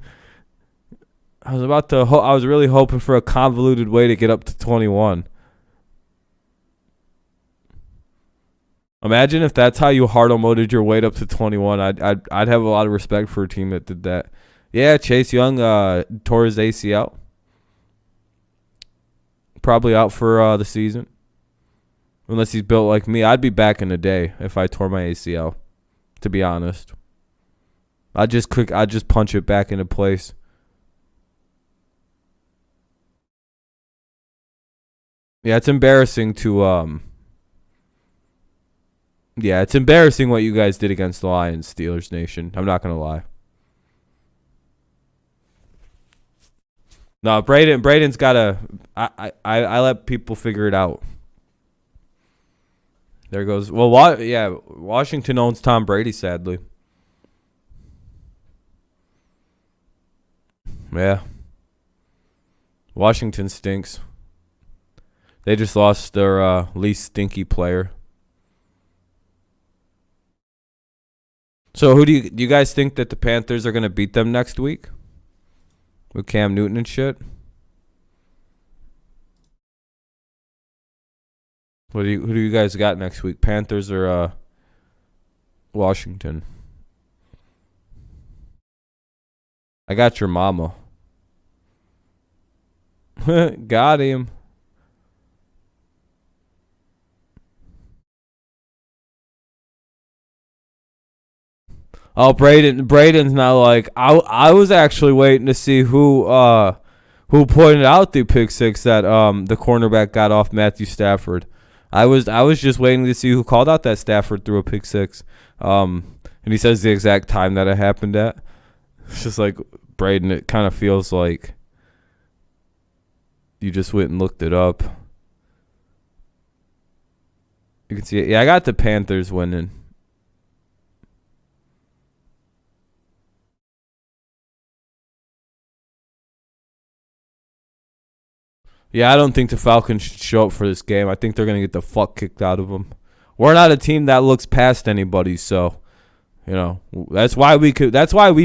I was really hoping for a convoluted way to get up to 21. Imagine if that's how you hard-moded your way up to 21. I'd have a lot of respect for a team that did that. Yeah, Chase Young tore his ACL. Probably out for the season. Unless he's built like me. I'd be back in a day if I tore my ACL, to be honest. I'd just punch it back into place. Yeah, it's embarrassing to yeah, it's embarrassing what you guys did against the Lions, Steelers Nation. I'm not gonna lie. No, Braden's gotta. I let people figure it out. There goes. Well, Washington owns Tom Brady, sadly. Yeah. Washington stinks. They just lost their least stinky player. So who do you guys think that the Panthers are going to beat them next week? With Cam Newton and shit? Who do you guys got next week? Panthers or Washington? I got your mama. Got him. Oh, Braden's not like I was actually waiting to see who pointed out the pick six that the cornerback got off Matthew Stafford. I was just waiting to see who called out that Stafford threw a pick six. And he says the exact time that it happened at. It's just like Braden, it kind of feels like you just went and looked it up. You can see it. Yeah, I got the Panthers winning. Yeah, I don't think the Falcons should show up for this game. I think they're going to get the fuck kicked out of them. We're not a team that looks past anybody, so, you know, that's why we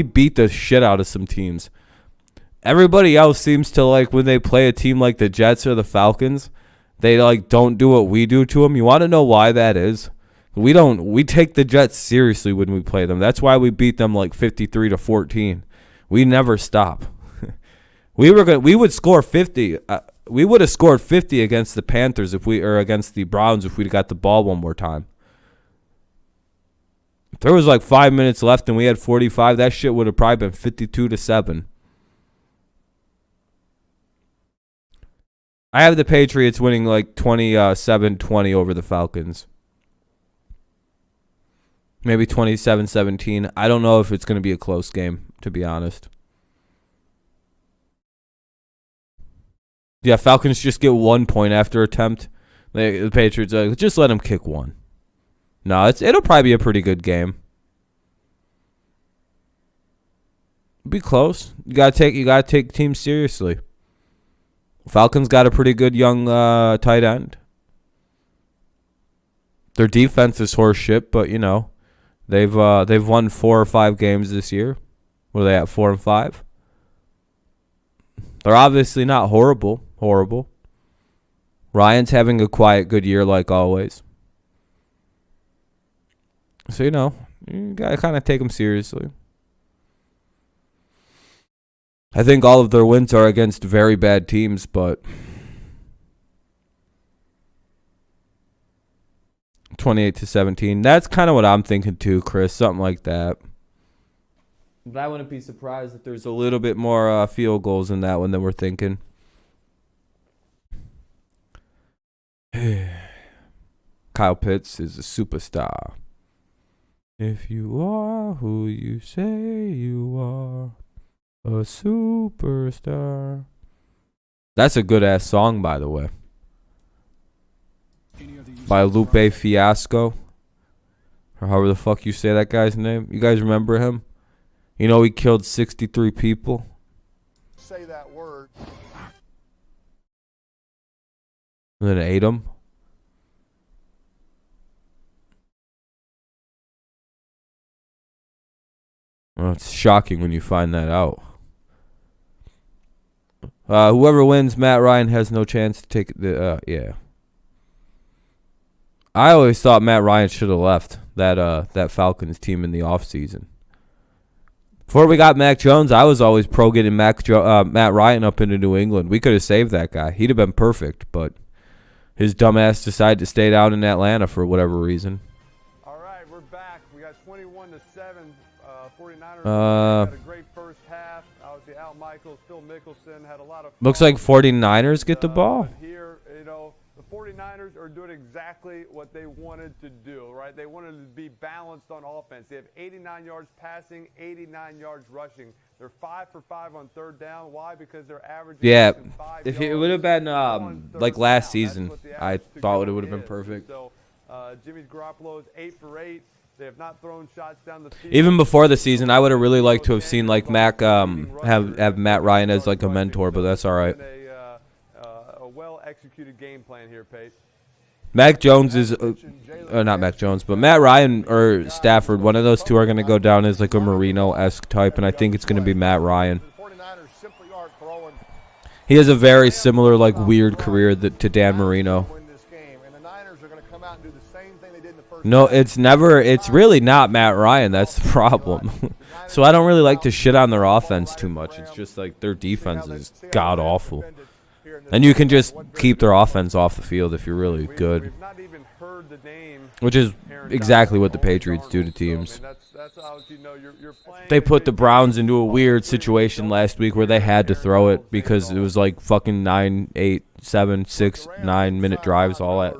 beat the shit out of some teams. Everybody else seems to, like, when they play a team like the Jets or the Falcons, they, like, don't do what we do to them. You want to know why that is? We take the Jets seriously when we play them. That's why we beat them like 53-14. We never stop. We would score 50. We would have scored 50 against the Panthers against the Browns if we'd got the ball one more time. If there was like 5 minutes left and we had 45, that shit would have probably been 52-7. I have the Patriots winning like 27-20 over the Falcons. Maybe 27-17. I don't know if it's going to be a close game, to be honest. Yeah, Falcons just get 1 point after attempt. The Patriots just let them kick one. No, it'll probably be a pretty good game. It'll be close. You gotta take teams seriously. Falcons got a pretty good young tight end. Their defense is horse shit, but you know, they've won 4 or 5 games this year. What are they at, 4 and 5? They're obviously not horrible. Ryan's having a quiet good year like always. So you know, you gotta kind of take them seriously. I think all of their wins are against very bad teams, but 28-17. That's kind of what I'm thinking too, Chris. Something like that. But I wouldn't be surprised if there's a little bit more field goals in that one than we're thinking. Kyle Pitts is a superstar. If you are who you say you are, a superstar. That's a good ass song, by the way. By Lupe Fiasco. Or however the fuck you say that guy's name. You guys remember him? You know he killed 63 people. Say that word. And then ate them. Well, it's shocking when you find that out. Whoever wins, Matt Ryan has no chance to take the. Yeah. I always thought Matt Ryan should have left that Falcons team in the offseason. Before we got Mac Jones, I was always pro getting Matt Ryan up into New England. We could have saved that guy. He'd have been perfect, but his dumbass decided to stay down in Atlanta for whatever reason. All right, we're back. We got 21-7. 49ers had a great first half. Obviously, Al Michaels, Phil Mickelson had a lot of fun. Looks like 49ers get the ball. But here, you know, the 49ers are doing exactly what they wanted to do, right? They wanted to be balanced on offense. They have 89 yards passing, 89 yards rushing. They're 5 for 5 on third down. Why? Because they're averaging. Yeah, 5 if yards it would have been on like third last down. season, That's what the I average to thought go it would have been is. perfect. So Jimmy Garoppolo is 8 for 8. They have not thrown shots down the field. Even before the season, I would have really liked to have seen like Mac have Matt Ryan as like a mentor, but that's all right. A well-executed game plan here, Pate. Mac Jones is not Mac Jones, but Matt Ryan or Stafford. One of those two are going to go down as like a Marino-esque type, and I think it's going to be Matt Ryan. He has a very similar like weird career to Dan Marino. No, it's never. It's really not Matt Ryan. That's the problem. So I don't really like to shit on their offense too much. It's just like their defense is god awful, and you can just keep their offense off the field if you're really good, which is exactly what the Patriots do to teams. They put the Browns into a weird situation last week where they had to throw it because it was like fucking 9, 8, 7, 6, 9 minute drives all at.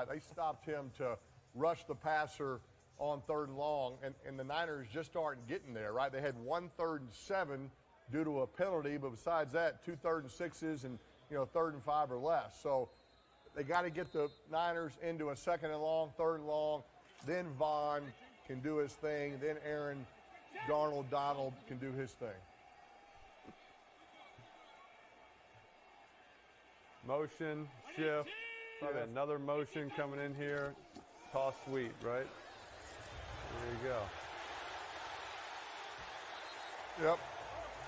They stopped him to rush the passer on 3rd and long, and the Niners just aren't getting there, right? They had 1 3rd and 7 due to a penalty, but besides that, 2 3rd and 6s and 3rd and 5 or less. So they got to get the Niners into a 2nd and long, 3rd and long. Then Vaughn can do his thing. Then Aaron Donald can do his thing. Motion, shift. Probably another motion coming in here. Toss sweep, right? There you go. Yep.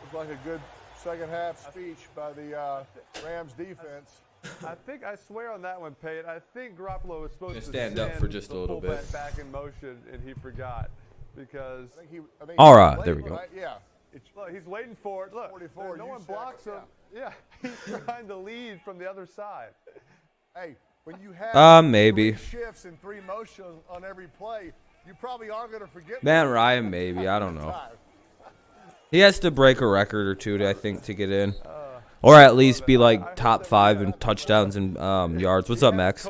Looks like a good second half speech by the Rams defense. I swear on that one, Pate. I think Garoppolo was supposed to stand up for just a little bit. Back in motion, and he forgot because. I think All right, there we go. Yeah. Look, he's waiting for it. Look, 44, no one blocks him. Yeah, he's trying to lead from the other side. Hey, when you have maybe 3 shifts and 3 motions on every play, you probably are going to forget. Matt Ryan, maybe. I don't know. He has to break a record or two, I think, to get in. Or at least be like top 5 in touchdowns and yards. What's up, Max?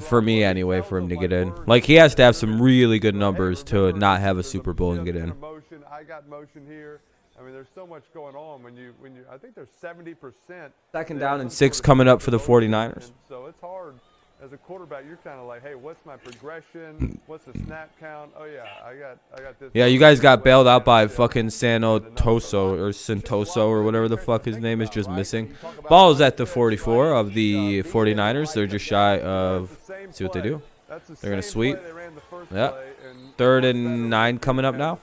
For me, anyway, for him to get in. Like, he has to have some really good numbers to not have a Super Bowl and get in. I got motion here. I mean, there's so much going on when you I think there's 70%. 2nd down and 6 coming up for the 49ers. So it's hard as a quarterback, you're kind of like, hey, what's my progression? What's the snap count? Oh yeah, I got this. Yeah, you guys got bailed out by fucking Santoso or whatever the fuck his name is, just missing. Ball is at the 44 of the 49ers. They're just shy of. See what they do? They're gonna sweep. Yeah. 3rd and 9 coming up now.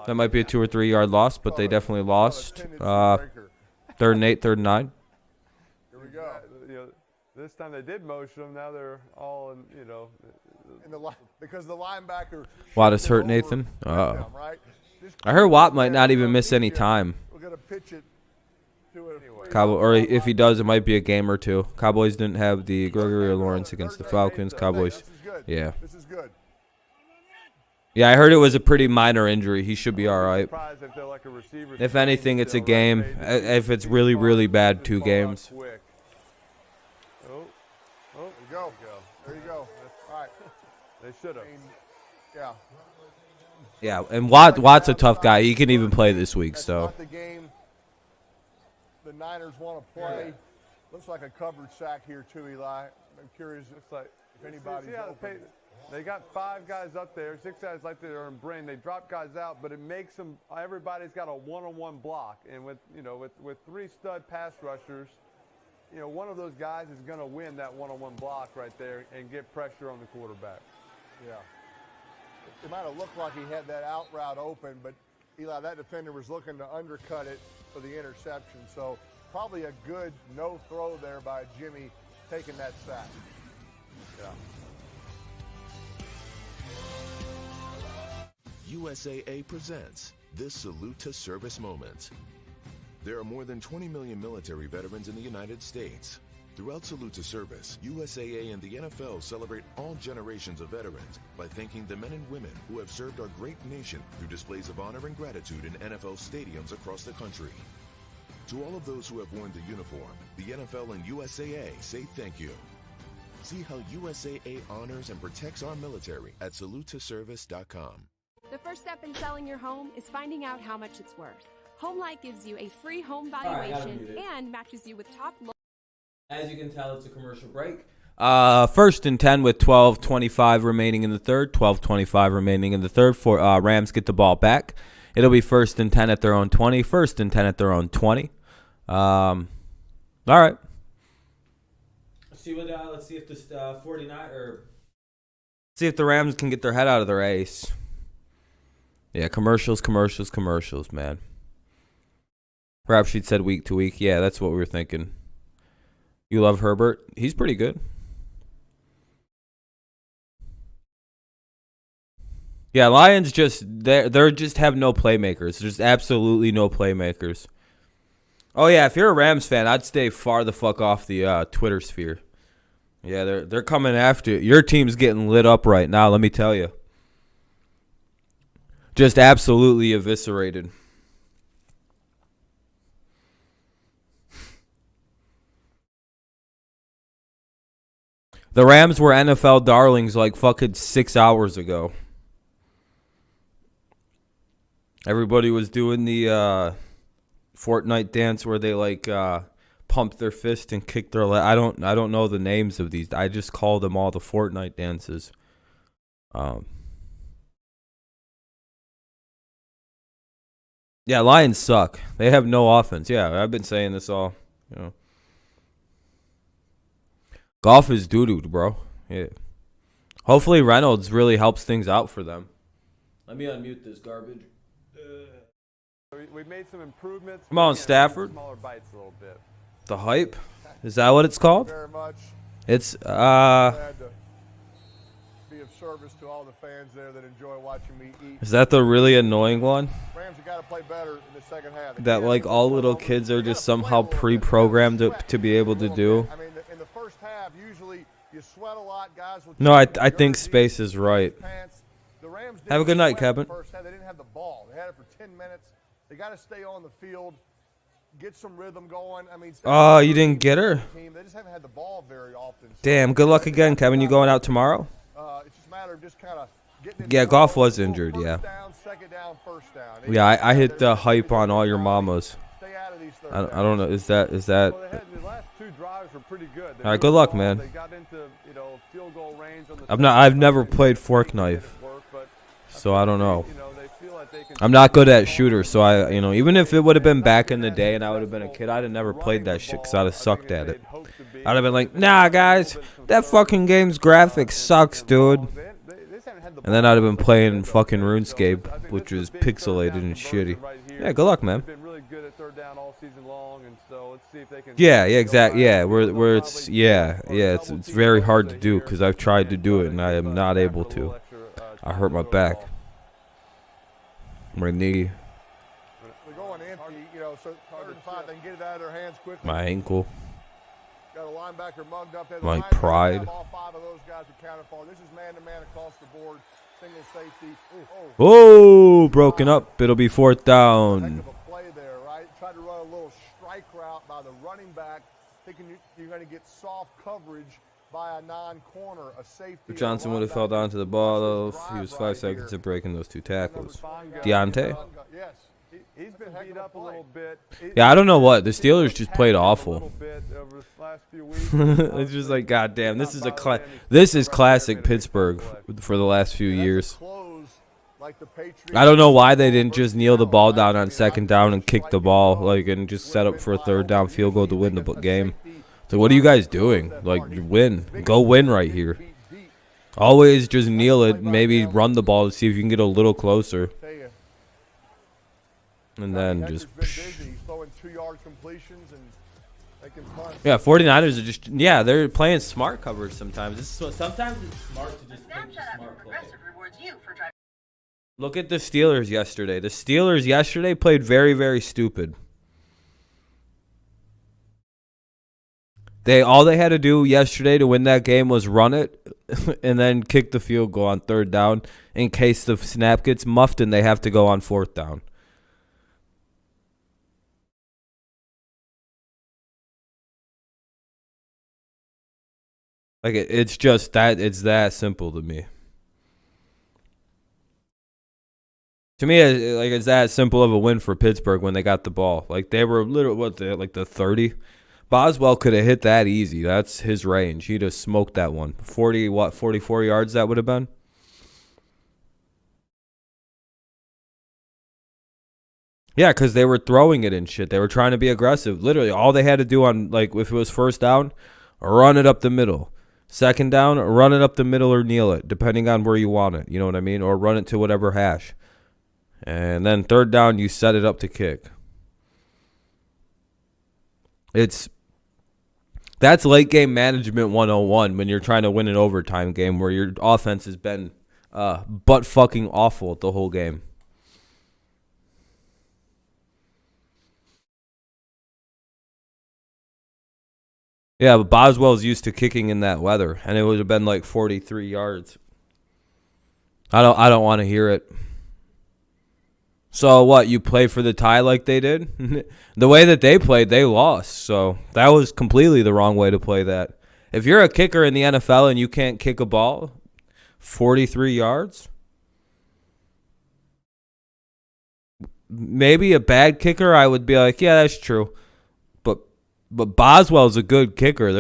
That might be a 2 or 3 yard loss, but they definitely lost. 3rd and 8, 3rd and 9. Here we go. This time they did motion them. Now they're all in, because the linebacker. Watt is hurt, Nathan. I heard Watt might not even miss any time. We're gonna pitch it to Or if he does, it might be a game or two. Cowboys didn't have the Gregory or Lawrence against the Falcons. Cowboys, yeah. This is good. Yeah, I heard it was a pretty minor injury. He should be all right. If anything, it's a game. If it's really, really bad, 2 games. There you go. There you go. All right. They should have. Yeah. Yeah, and Watt's a tough guy. He can even play this week. That's So. not the game the Niners want to play. Looks like a covered sack here too, Eli. I'm curious if anybody's open. They got 5 guys up there, 6 guys like they are in brain. They drop guys out, but it makes them. Everybody's got a one-on-one block, and with 3 stud pass rushers, one of those guys is going to win that one-on-one block right there and get pressure on the quarterback. Yeah. It might have looked like he had that out route open, but Eli, that defender was looking to undercut it for the interception. So probably a good no throw there by Jimmy taking that sack. Yeah. USAA presents this Salute to Service moment. There are more than 20 million military veterans in the United States. Throughout Salute to Service, USAA and the NFL celebrate all generations of veterans by thanking the men and women who have served our great nation through displays of honor and gratitude in NFL stadiums across the country. To all of those who have worn the uniform, the NFL and USAA say thank you. See how USAA honors and protects our military at salutetoservice.com. The first step in selling your home is finding out how much it's worth. HomeLight gives you a free home valuation and matches you with top. As you can tell, it's a commercial break. 1st and 10 with 12:25 remaining in the third. 12:25 remaining in the third. For Rams get the ball back. It'll be 1st and 10 at their own 20. 1st and 10 at their own 20. All right. Let's see if the 49 or see if the Rams can get their head out of their ace. Yeah, commercials, man. Perhaps she'd said week to week. Yeah, that's what we were thinking. You love Herbert? He's pretty good. Yeah, Lions they're just have no playmakers. There's absolutely no playmakers. Oh yeah, if you're a Rams fan, I'd stay far the fuck off the Twitter sphere. Yeah, they're coming after you. Your team's getting lit up right now, let me tell you. Just absolutely eviscerated. The Rams were NFL darlings like fucking 6 hours ago. Everybody was doing the Fortnite dance where they pumped their fist and kicked their leg. I don't know the names of these. I just call them all the Fortnite dances. Yeah, Lions suck. They have no offense. Yeah, I've been saying this all, Golf is doo-doo, bro. Yeah. Hopefully Reynolds really helps things out for them. Let me unmute this garbage. We made some improvements. Come on, Stafford. Smaller bites a little bit. The hype? Is that what it's called? Very much. It's Glad to be of service to all the fans there that enjoy watching me eat. Is that the really annoying one? Rams have got to play better in the second half. That all little kids are just somehow pre-programmed to be able to do. I mean, in the first half, usually you sweat a lot, guys. No, I think Space is right. The Rams Have a good night, Kevin. First half, they didn't have the ball. They had it for 10 minutes. They got to stay on the field, get some rhythm going. I mean, oh, you didn't get her? They just haven't had the ball very often. So damn, good luck again, Kevin. You going out tomorrow? It's just a matter of just kind of getting it. Yeah, Golf was injured, yeah. Down, second down, first down. Yeah, I hit the hype on all your mamas. Stay out of these I don't know. Is that? Well, they had the last 2 drives 49ers were pretty good. All right, good luck, man. They got into, you know, field goal range on the I've never played fork knife, so I don't know. I'm not good at shooters, so even if it would have been back in the day and I would have been a kid, I'd have never played that shit because I'd have sucked at it. I'd have been like, nah, guys, that fucking game's graphics sucks, dude. And then I'd have been playing fucking RuneScape, which was pixelated and shitty. Yeah, good luck, man. Yeah, exactly. Yeah, where it's it's very hard to do because I've tried to do it and I am not able to. I hurt my back, my knee, They're going empty, you know, so 3rd and 5, they can get it out of their hands quickly. my ankle, Got a linebacker mugged up there. my The Niners pride. have all 5 of those guys accounted for. This is man-to-man across the board. Single safety. Oh, broken up. It'll be 4th down. Heck of a play there, right? Tried to run a little strike route by the running back, thinking you're going to get soft coverage by a non-corner, a safety. Johnson would have fell down to the ball, though. He was 5 seconds of breaking those 2 tackles. Deontay? Yes. He's been beat up a little bit. Yeah, I don't know what. The Steelers just played awful. It's just like, goddamn, this is classic Pittsburgh for the last few years. I don't know why they didn't just kneel the ball down on 2nd down and kick the ball, and just set up for a 3rd down field goal to win the game. So what are you guys doing? Win. Go win right here. Always just kneel it, maybe run the ball to see if you can get a little closer. And then just... Yeah, 49ers are just... Yeah, they're playing smart coverage sometimes. Sometimes it's smart to just play smart play. Look at the Steelers yesterday. The Steelers yesterday played very, very stupid. All they had to do yesterday to win that game was run it and then kick the field goal on 3rd down in case the snap gets muffed and they have to go on 4th down. It's just that, it's that simple to me. To me, it's that simple of a win for Pittsburgh when they got the ball. They were literally, the 30? Boswell could have hit that easy. That's his range. He'd have smoked that one. 44 yards that would have been? Yeah, because they were throwing it and shit. They were trying to be aggressive. Literally, all they had to do on, if it was 1st down, run it up the middle. 2nd down, run it up the middle or kneel it, depending on where you want it. You know what I mean? Or run it to whatever hash. And then 3rd down, you set it up to kick. That's late game management 101 when you're trying to win an overtime game where your offense has been butt fucking awful the whole game. Yeah, but Boswell's used to kicking in that weather, and it would have been 43 yards. I don't want to hear it. So what, you play for the tie like they did? The way that they played, they lost. So that was completely the wrong way to play that. If you're a kicker in the NFL and you can't kick a ball 43 yards, maybe a bad kicker, I would be like, yeah, that's true. But Boswell's a good kicker.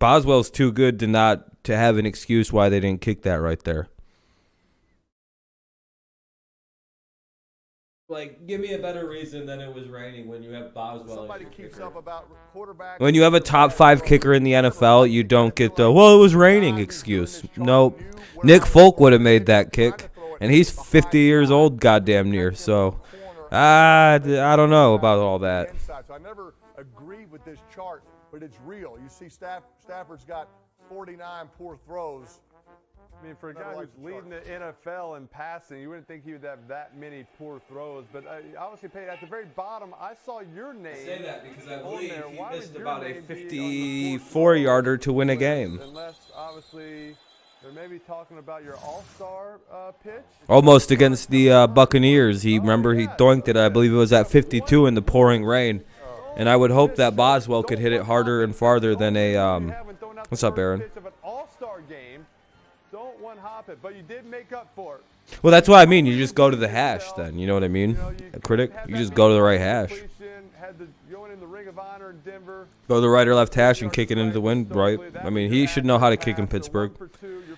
Boswell's too good to have an excuse why they didn't kick that right there. Give me a better reason than it was raining when you have Boswell. Somebody keeps up about quarterback. When you have a top 5 kicker in the NFL, you don't get the, well, it was raining excuse. Nope. Nick Folk would have made that kick, and he's 50 years old goddamn near. So, I don't know about all that. I never agree with this chart, but it's real. You see Stafford's got 49 poor throws. I mean, for a guy who's leading the NFL in passing, you wouldn't think he would have that many poor throws. But obviously, Peyton, at the very bottom, I saw your name. I say that because I believe he missed about a 54-yarder to win a game. Unless, obviously, they're maybe talking about your all-star pitch. Almost against the Buccaneers. He doinked it. I believe it was at 52 in the pouring rain. And I would hope that Boswell could hit it harder and farther than a what's up, Aaron? Don't one-hop it, but you did make up for it. Well, that's what I mean. You just go to the hash then. You know what I mean? A critic, you just go to the right hash. had the going in the Ring of Honor in Denver. Go to the right or left hash and kick it into the wind, right? I mean, he should know how to kick in Pittsburgh.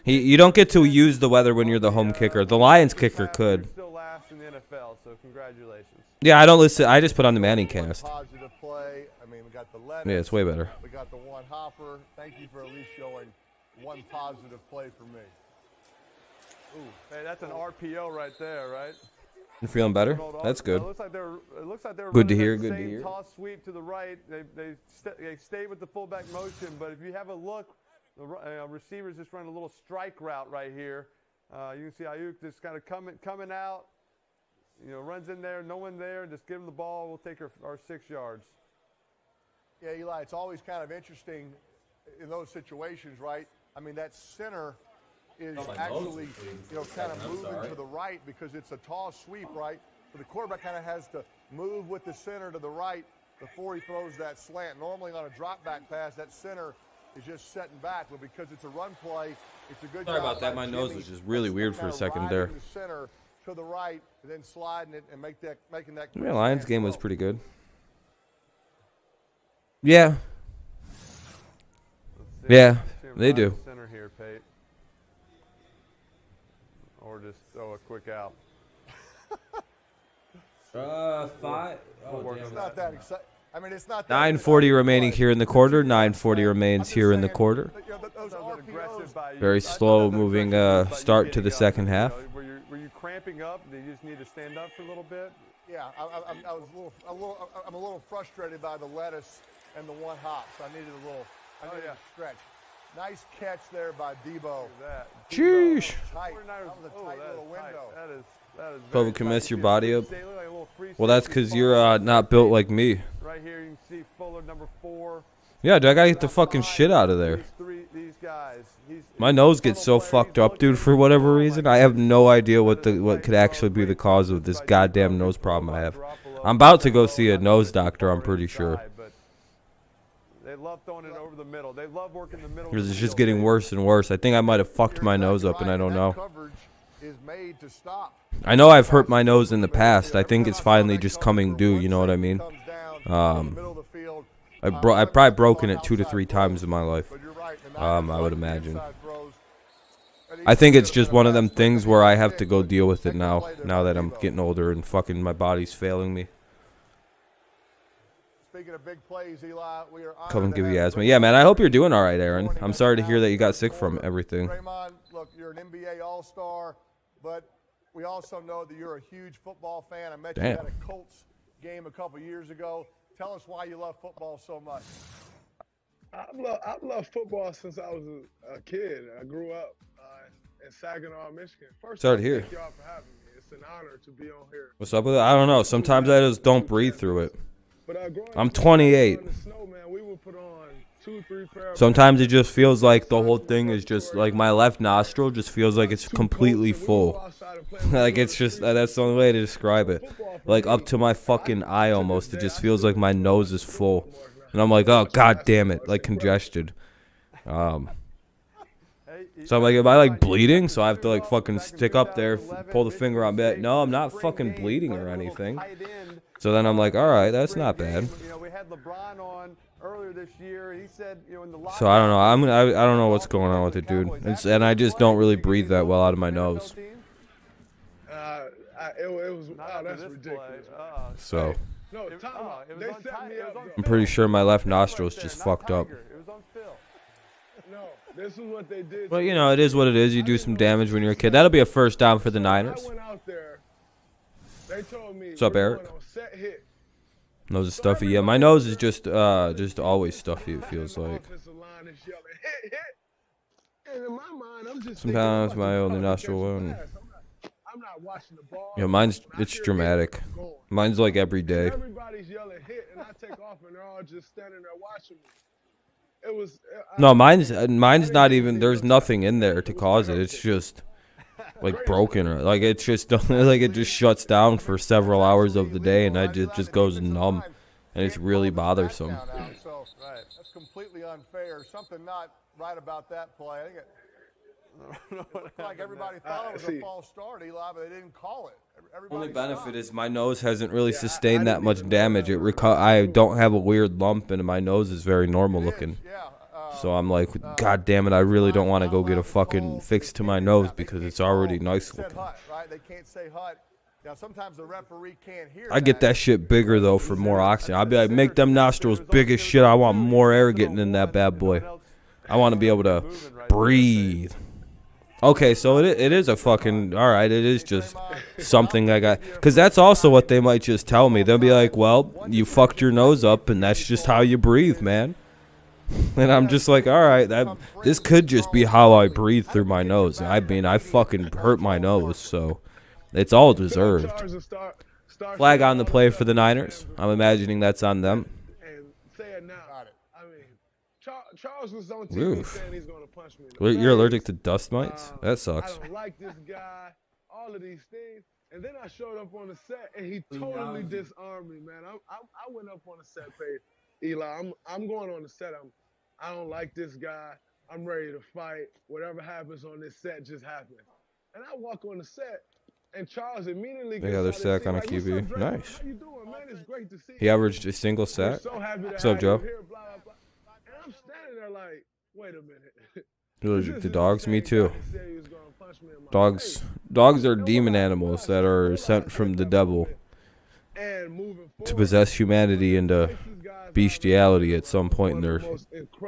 You don't get to use the weather when you're the home kicker. The Lions kicker could. Still last in the NFL, so congratulations. Yeah, I don't listen. I just put on the Manning cast. Positive play. I mean, we got the lettuce. Yeah, it's way better. We got the one hopper. Thank you for at least showing one positive play for me. Ooh, hey, that's an RPO right there, right? You feeling better? That's good. It looks like they're Good to running hear. that Good to same hear. Toss sweep to the right. They stay with the fullback motion, but if you have a look, the receivers just run a little strike route right here. You can see Ayuk just kind of coming out. You know, runs in there, no one there. Just give him the ball. We'll take our 6 yards. Yeah, Eli, it's always kind of interesting in those situations, right? I mean, that center is actually, you know, kind of moving to the right because it's a toss sweep, right? So the quarterback kind of has to move with the center to the right before he throws that slant. Normally on a drop back pass, that center is just setting back, but because it's a run play, it's a good Sorry job about that. by My nose Jimmy was just really weird for a second riding there. the center to the right, and then sliding it and making that. Yeah, Lions game was throw. pretty good. Yeah. Yeah, they do. Center here, Pate. Or just throw a quick out. 5. It's not that exciting. I mean, it's not that 9:40 remaining here in the quarter. 9:40 remains here in the quarter. Those RPOs, Very slow moving start to the second half. Were you cramping up? Did you just need to stand up for a little bit? Yeah, I'm a little frustrated by the lettuce and the one hop, so I needed a stretch. Nice catch there by Debo. Sheesh. Tight. That was a tight little window. That is Probably can mess your body up. Well, that's because you're not built like me. Right here, you can see Fuller, number 4. Yeah, dude, I gotta get the fucking shit out of there. These guys. My nose gets so fucked up, dude, for whatever reason. I have no idea what could actually be the cause of this goddamn nose problem I have. I'm about to go see a nose doctor, I'm pretty sure. They love throwing it over the middle. They love working the middle. Because it's just getting worse and worse. I think I might have fucked my nose up and I don't know. I know I've hurt my nose in the past. I think it's finally just coming due, you know what I mean? I've probably broken it 2 to 3 times in my life. I would imagine. I think it's just one of them things where I have to go deal with it now that I'm getting older and fucking my body's failing me. Speaking of big plays, Eli, we are Come and give you asthma. Yeah, man, I hope you're doing all right, Aaron. I'm sorry to hear that you got sick from everything. Draymond, look, you're an NBA All-Star, but we also know that you're a huge football fan. I met you at a Colts game a couple years ago. Tell us why you love football so much. I've loved football since I was a kid. I grew up in Saginaw, Michigan. First, Sorry to hear. Thank y'all for having me. It's an honor to be on here. What's up with it? I don't know. Sometimes I just don't breathe through it. I'm 28. Sometimes it just feels like the whole thing is just like my left nostril just feels like it's completely full. Like it's just that's the only way to describe it. Like up to my fucking eye almost. It just feels like my nose is full, and I'm like, oh god damn it, like congested. So I'm like, am I like bleeding? So I have to like fucking stick up there, pull the finger on it. No, I'm not fucking bleeding or anything. So then I'm like, all right, that's not bad. We had LeBron on earlier this year. He said, in the So I don't know. I don't know what's going on with it, dude. And I just don't really breathe that well out of my nose. It was that's ridiculous. So No, they set me up. I'm pretty sure my left nostril's just fucked up. No, this is what they did. Well, you know, it is what it is. You do some damage when you're a kid. That'll be a first down for the Niners. I went out there. They told me, what's up, Eric? Set hit. Nose is stuffy. Yeah, my nose is just always stuffy, it feels like. Sometimes my only nostril one. Yeah, it's dramatic. Mine's like every day. Everybody's yelling hit, and I take off, and they're all just standing there watching me. It was. No, mine's not even. There's nothing in there to cause it. It's just like broken, or like it's just like it just shuts down for several hours of the day, and it just goes numb, and it's really bothersome. So that's completely unfair. Something not right about that play. I think It looked like everybody thought it was a false start, Eli, but they didn't call it. Everybody Only benefit stopped. is my nose hasn't really sustained that much damage. I don't have a weird lump, and my nose is very normal looking. So I'm like, God damn it, I really don't want to go get a fucking fix to my nose because it's already nice looking. Right? They can't say hut. Now, sometimes the referee can't hear I get that shit bigger, though, for more oxygen. I'll be like, make them nostrils big as shit. I want more air getting in that bad boy. I want to be able to breathe. Okay, so it is a fucking, all right, it is just something I got. Because that's also what they might just tell me. They'll be like, well, you fucked your nose up, and that's just how you breathe, man. And I'm just like, all right, this could just be how I breathe through my nose. I mean, I fucking hurt my nose, so it's all deserved. Flag on the play for the Niners. I'm imagining that's on them. And say it now. I mean, Charles was on TV saying he's going to punch me. You're allergic to dust mites? That sucks. I don't like this guy. All of these things. And then I showed up on the set, and he totally disarmed me, man. I went up on the set page. Eli, I'm going on the set. I don't like this guy. I'm ready to fight. Whatever happens on this set just happens. And I walk on the set, and Charles immediately They got their sack on a QB. Nice. How you doing, man? It's great to see you. He averaged a single sack. So happy to What's up, have Joe? you here, blah, blah, blah. And I'm standing there like, wait a minute. You're allergic to dogs? Me too. Dogs are demon animals that are sent from the devil to possess humanity into bestiality at some point in their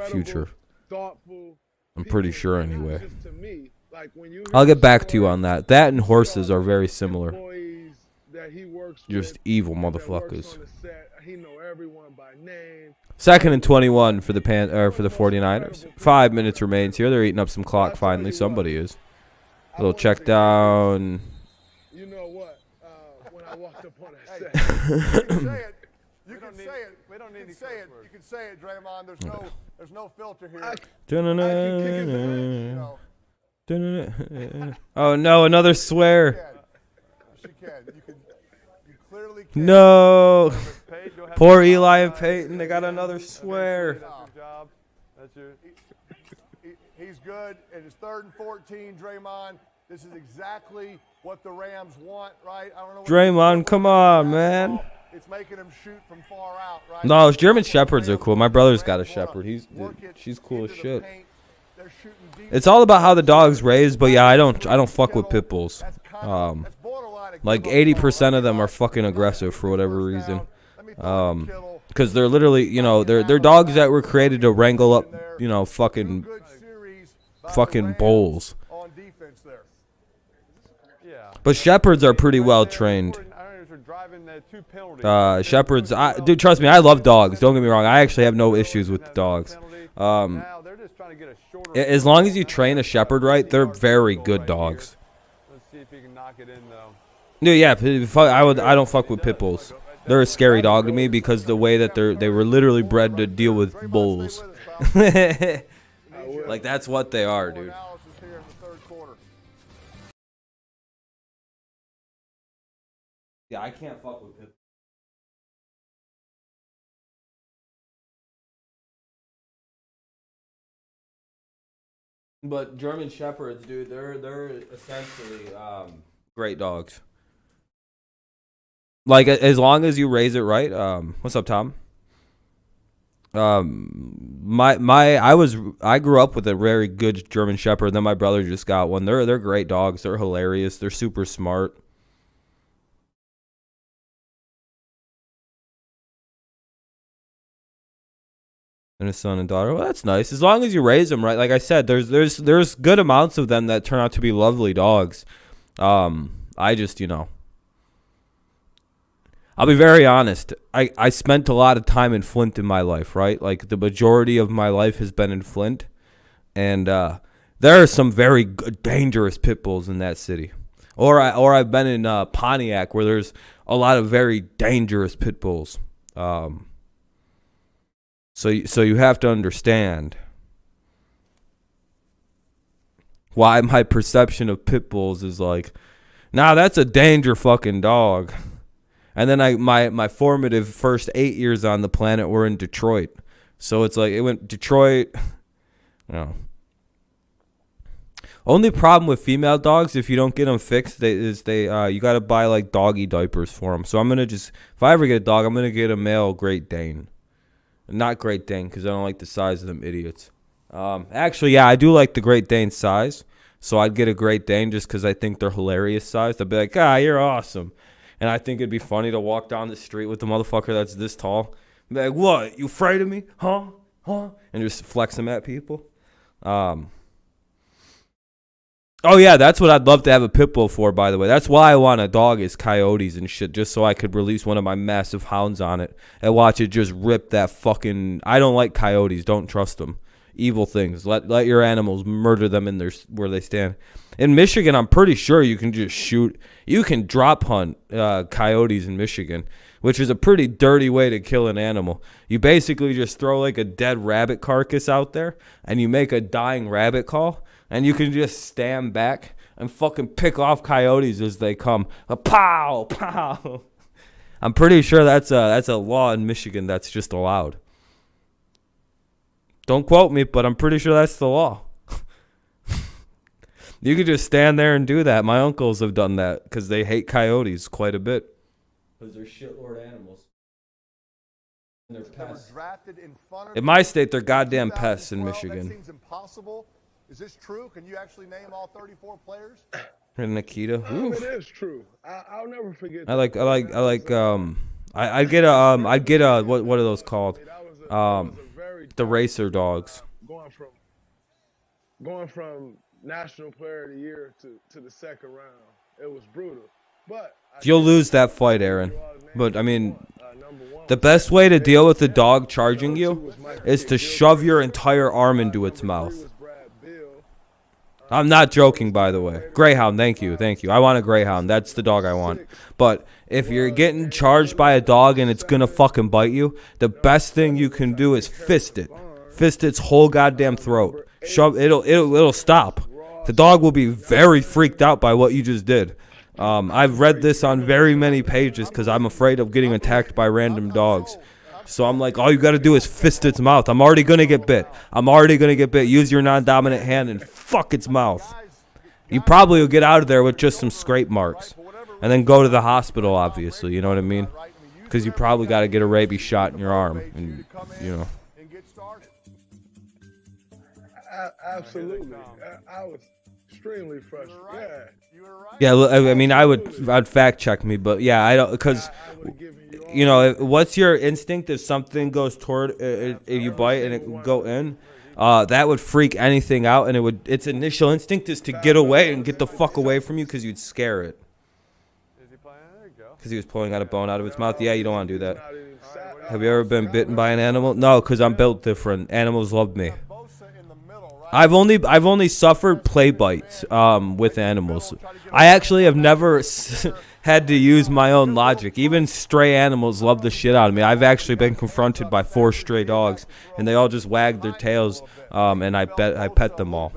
future. I'm pretty sure anyway. I'll get back to you on that. That and horses are very similar. Just evil motherfuckers. Second and 21 for the for the 49ers. 5 minutes remains here. They're eating up some clock finally. Somebody is. A little check down. You know what? When I walked up on that set. You can say it. We don't need to say it. You can say it, Draymond. There's no filter here. Oh no, another swear. She can. You clearly can. No. Poor Eli and Peyton. They got another swear. He's good. It is 3rd and 14, Draymond. This is exactly what the Rams want, right? I don't know. Draymond, come on, man. It's making him shoot from far out, right? No, those German Shepherds are cool. My brother's got a Shepherd. She's cool as shit. It's all about how the dog's raised, but yeah, I don't fuck with pit bulls. Like 80% of them are fucking aggressive for whatever reason. Because they're literally, you know, they're dogs that were created to wrangle up, you know, fucking bulls. But Shepherds are pretty well trained. Shepherds, dude, trust me, I love dogs. Don't get me wrong. I actually have no issues with the dogs. As long as you train a Shepherd right, they're very good dogs. Let's see if he can knock it in, though. Dude, yeah, I don't fuck with pit bulls. They're a scary dog to me because the way that they were literally bred to deal with bulls. Like that's what they are, dude. Yeah, I can't fuck with pit. But German Shepherds, dude, they're essentially great dogs. Like as long as you raise it right. What's up, Tom? I grew up with a very good German Shepherd. Then my brother just got one. They're great dogs. They're hilarious. They're super smart. And a son and daughter. Well, that's nice. As long as you raise them right. Like I said, there's good amounts of them that turn out to be lovely dogs. I just, you know, I'll be very honest. I spent a lot of time in Flint in my life, right? Like the majority of my life has been in Flint, and there are some very good, dangerous pit bulls in that city. Or I've been in Pontiac, where there's a lot of very dangerous pit bulls. So you have to understand why my perception of pit bulls is like, nah, that's a danger fucking dog. And then my formative first 8 years on the planet were in Detroit. So it's like it went Detroit, you know. Only problem with female dogs, if you don't get them fixed, you got to buy like doggy diapers for them. So I'm gonna if I ever get a dog, I'm gonna get a male Great Dane, not Great Dane because I don't like the size of them idiots. Actually, yeah, I do like the Great Dane size, so I'd get a Great Dane just because I think they're hilarious sized. I'd be like, you're awesome, and I think it'd be funny to walk down the street with the motherfucker that's this tall. Be like, what? You afraid of me? Huh? And just flex them at people. Oh, yeah, that's what I'd love to have a pit bull for, by the way. That's why I want a dog is coyotes and shit, just so I could release one of my massive hounds on it and watch it just rip that fucking... I don't like coyotes. Don't trust them. Evil things. Let your animals murder them in where they stand. In Michigan, I'm pretty sure you can just shoot... You can drop hunt coyotes in Michigan, which is a pretty dirty way to kill an animal. You basically just throw like a dead rabbit carcass out there, and you make a dying rabbit call... And you can just stand back and fucking pick off coyotes as they come. Pow, pow. I'm pretty sure that's a law in Michigan that's just allowed. Don't quote me, but I'm pretty sure that's the law. You could just stand there and do that. My uncles have done that because they hate coyotes quite a bit. Because they're shitlord animals. And they're pests. In my state, they're goddamn pests in Michigan. That seems impossible. Is this true? Can you actually name all 34 players? And Nikita. It is true. I'll never forget. I'd get a what are those called? The racer dogs. Going from National Player of the Year to the second round, it was brutal. But you'll lose that fight, Aaron. But I mean, the best way to deal with a dog charging you is to shove your entire arm into its mouth. I'm not joking, by the way. Greyhound, thank you. I want a Greyhound. That's the dog I want. But if you're getting charged by a dog and it's going to fucking bite you, the best thing you can do is fist it. Fist its whole goddamn throat. It'll stop. The dog will be very freaked out by what you just did. I've read this on very many pages because I'm afraid of getting attacked by random dogs. So I'm like, all you got to do is fist its mouth. I'm already going to get bit. Use your non-dominant hand and fuck its mouth. You probably will get out of there with just some scrape marks. And then go to the hospital, obviously. You know what I mean? Because you probably got to get a rabies shot in your arm. And, you know. Absolutely. I was extremely frustrated. Yeah, I mean, I'd fact check me, but yeah, I don't, because, you know, what's your instinct if something goes toward, if you bite and it will go in? That would freak anything out, and its initial instinct is to get away and get the fuck away from you because you'd scare it. Because he was pulling out a bone out of its mouth. Yeah, you don't want to do that. Have you ever been bitten by an animal? No, because I'm built different. Animals love me. I've only suffered play bites with animals. I actually have never had to use my own logic. Even stray animals love the shit out of me. I've actually been confronted by 4 stray dogs, and they all just wagged their tails, and I pet them all.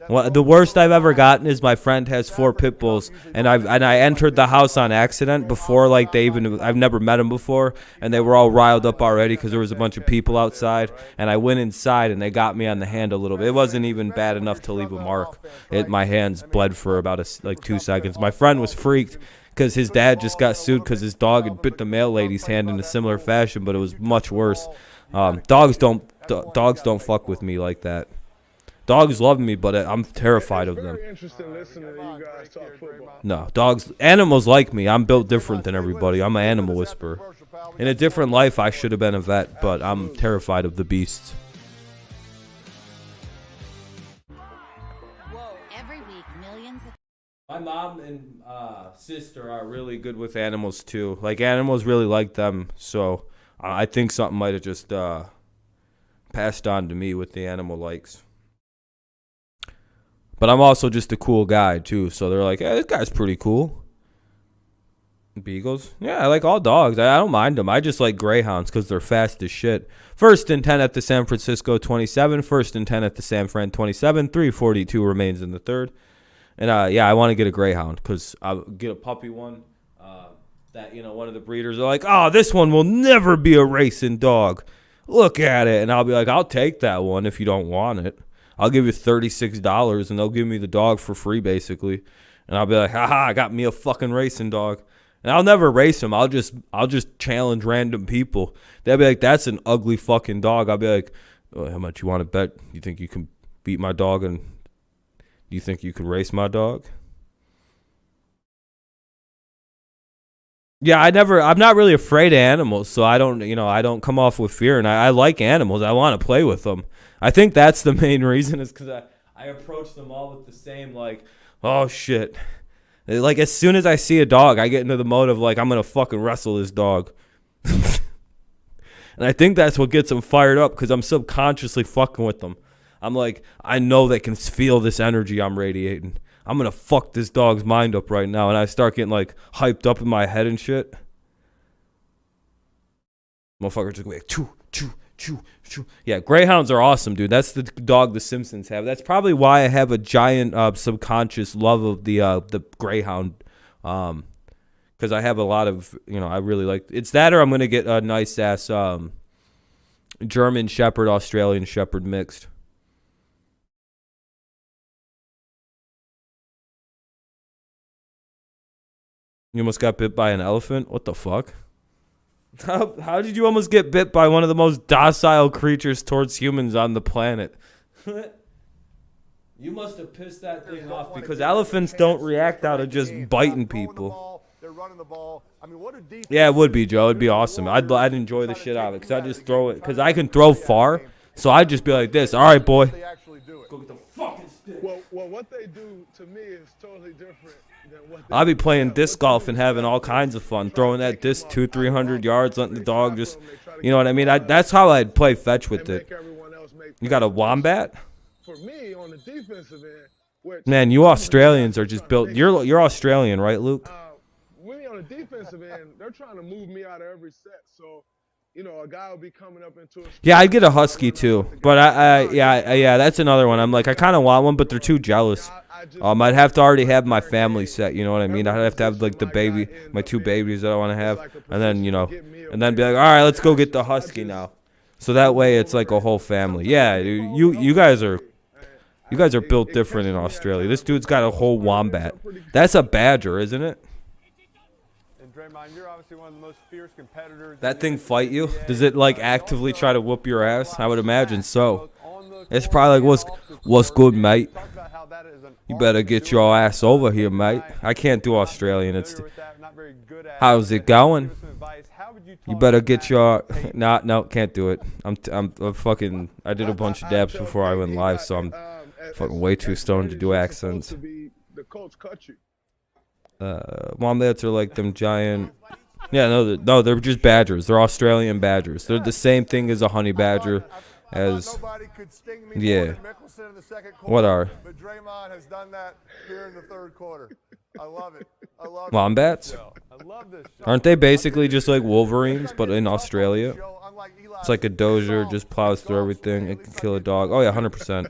Well, the worst I've ever gotten is my friend has 4 pit bulls, and I entered the house on accident before, like, I've never met them before, and they were all riled up already because there was a bunch of people outside, and I went inside and they got me on the hand a little bit. It wasn't even bad enough to leave a mark. My hands bled for about 2 seconds. My friend was freaked because his dad just got sued because his dog had bit the mail lady's hand in a similar fashion, but it was much worse. Dogs don't fuck with me like that. Dogs love me, but I'm terrified of them. No, animals like me. I'm built different than everybody. I'm an animal whisperer. In a different life, I should have been a vet, but I'm terrified of the beasts. My mom and sister are really good with animals, too. Like, animals really like them, so I think something might have just passed on to me with the animal likes. But I'm also just a cool guy, too. So they're like, hey, this guy's pretty cool. Beagles? Yeah, I like all dogs. I don't mind them. I just like greyhounds because they're fast as shit. 1st and 10 at the San Francisco 27. 1st and 10 at the San Fran 27. 3:42 remains in the 3rd. And, yeah, I want to get a greyhound because I'll get a puppy one. That, you know, one of the breeders are like, oh, this one will never be a racing dog. Look at it. And I'll be like, I'll take that one if you don't want it. I'll give you $36 and they'll give me the dog for free basically. And I'll be like, haha, I got me a fucking racing dog. And I'll never race them. I'll just challenge random people. They'll be like, that's an ugly fucking dog. I'll be like, oh, how much you want to bet? You think you can beat my dog, and do you think you could race my dog? Yeah, I'm not really afraid of animals, so I don't come off with fear, and I like animals. I want to play with them. I think that's the main reason, is because I approach them all with the same, like, oh shit. Like, as soon as I see a dog, I get into the mode of, like, I'm going to fucking wrestle this dog. And I think that's what gets them fired up, because I'm subconsciously fucking with them. I'm like, I know they can feel this energy I'm radiating. I'm going to fuck this dog's mind up right now. And I start getting, like, hyped up in my head and shit. Motherfuckers just go like, choo, choo, choo, choo. Yeah, greyhounds are awesome, dude. That's the dog the Simpsons have. That's probably why I have a giant subconscious love of the greyhound. Because I have a lot of, I really like. It's that, or I'm going to get a nice-ass German Shepherd, Australian Shepherd mixed. You almost got bit by an elephant? What the fuck? How did you almost get bit by one of the most docile creatures towards humans on the planet? You must have pissed that thing off, because elephants don't react out of just biting people. They're running the ball. I mean, what do yeah, it would be, Joe. It'd be awesome. I'd enjoy the shit out of it, because I just throw it. Because I can throw far, so I'd just be like this. All right, boy. Go get the fucking stick. Well, what they do to me is totally different than what I'll be playing disc golf and having all kinds of fun, throwing that disc 200-300 yards, letting the dog just, you know what I mean? That's how I'd play fetch with it. You got a wombat? For me, on the defensive end, man, you Australians are just built. You're Australian, right, Luke? When on the defensive end, they're trying to move me out of every set. So, a guy will be coming up into a... Yeah, I'd get a husky too, but yeah, that's another one. I'm like, I kind of want one, but they're too jealous. I'd have to already have my family set, you know what I mean? I'd have to have, like, my two babies that I want to have, and then, and then be like, all right, let's go get the husky now. So that way it's like a whole family. Yeah, dude, you guys are built different in Australia. This dude's got a whole wombat. That's a badger, isn't it? Draymond, you're obviously one of the most fierce competitors. That thing fight you? Does it, like, actively try to whoop your ass? I would imagine so. It's probably like, what's good, mate? You better get your ass over here, mate. I can't do Australian. How's it going? You better get your... No, can't do it. I'm fucking... I did a bunch of dabs before I went live, so I'm fucking way too stoned to do accents. Wombats are like them giant... Yeah, no, they're just badgers. They're Australian badgers. They're the same thing as a honey badger. Yeah. What are? But Draymond has done that here in the third quarter. I love it. Wombats? Aren't they basically just like Wolverines, but in Australia? It's like a dozer, just plows through everything. It can kill a dog. Oh, yeah, 100%.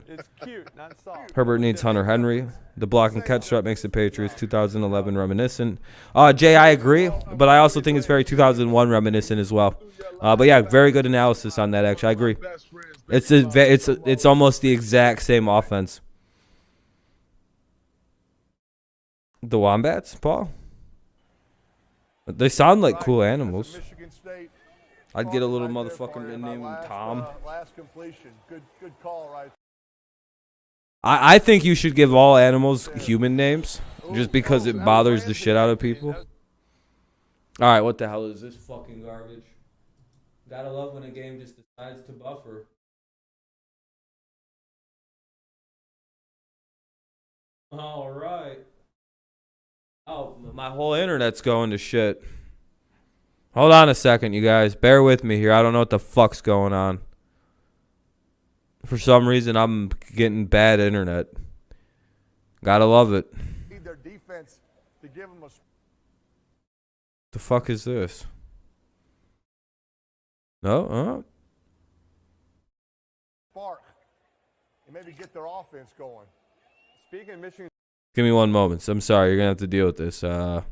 Herbert needs Hunter Henry. The block and catch strap makes the Patriots 2011 reminiscent. Jay, I agree, but I also think it's very 2001 reminiscent as well. But yeah, very good analysis on that, actually. I agree. It's almost the exact same offense. The Wombats, Paul? They sound like cool animals. I'd get a little motherfucker named Tom. Last completion. Good call, right? I think you should give all animals human names, just because it bothers the shit out of people. All right, what the hell is this fucking garbage? Gotta love when a game just decides to buffer. All right. Oh, my whole internet's going to shit. Hold on a second, you guys. Bear with me here. I don't know what the fuck's going on. For some reason, I'm getting bad internet. Gotta love it. Need their defense to give them a... The fuck is this? No? Spark. And maybe get their offense going. Speaking of Michigan... Give me one moment. I'm sorry. You're going to have to deal with this. For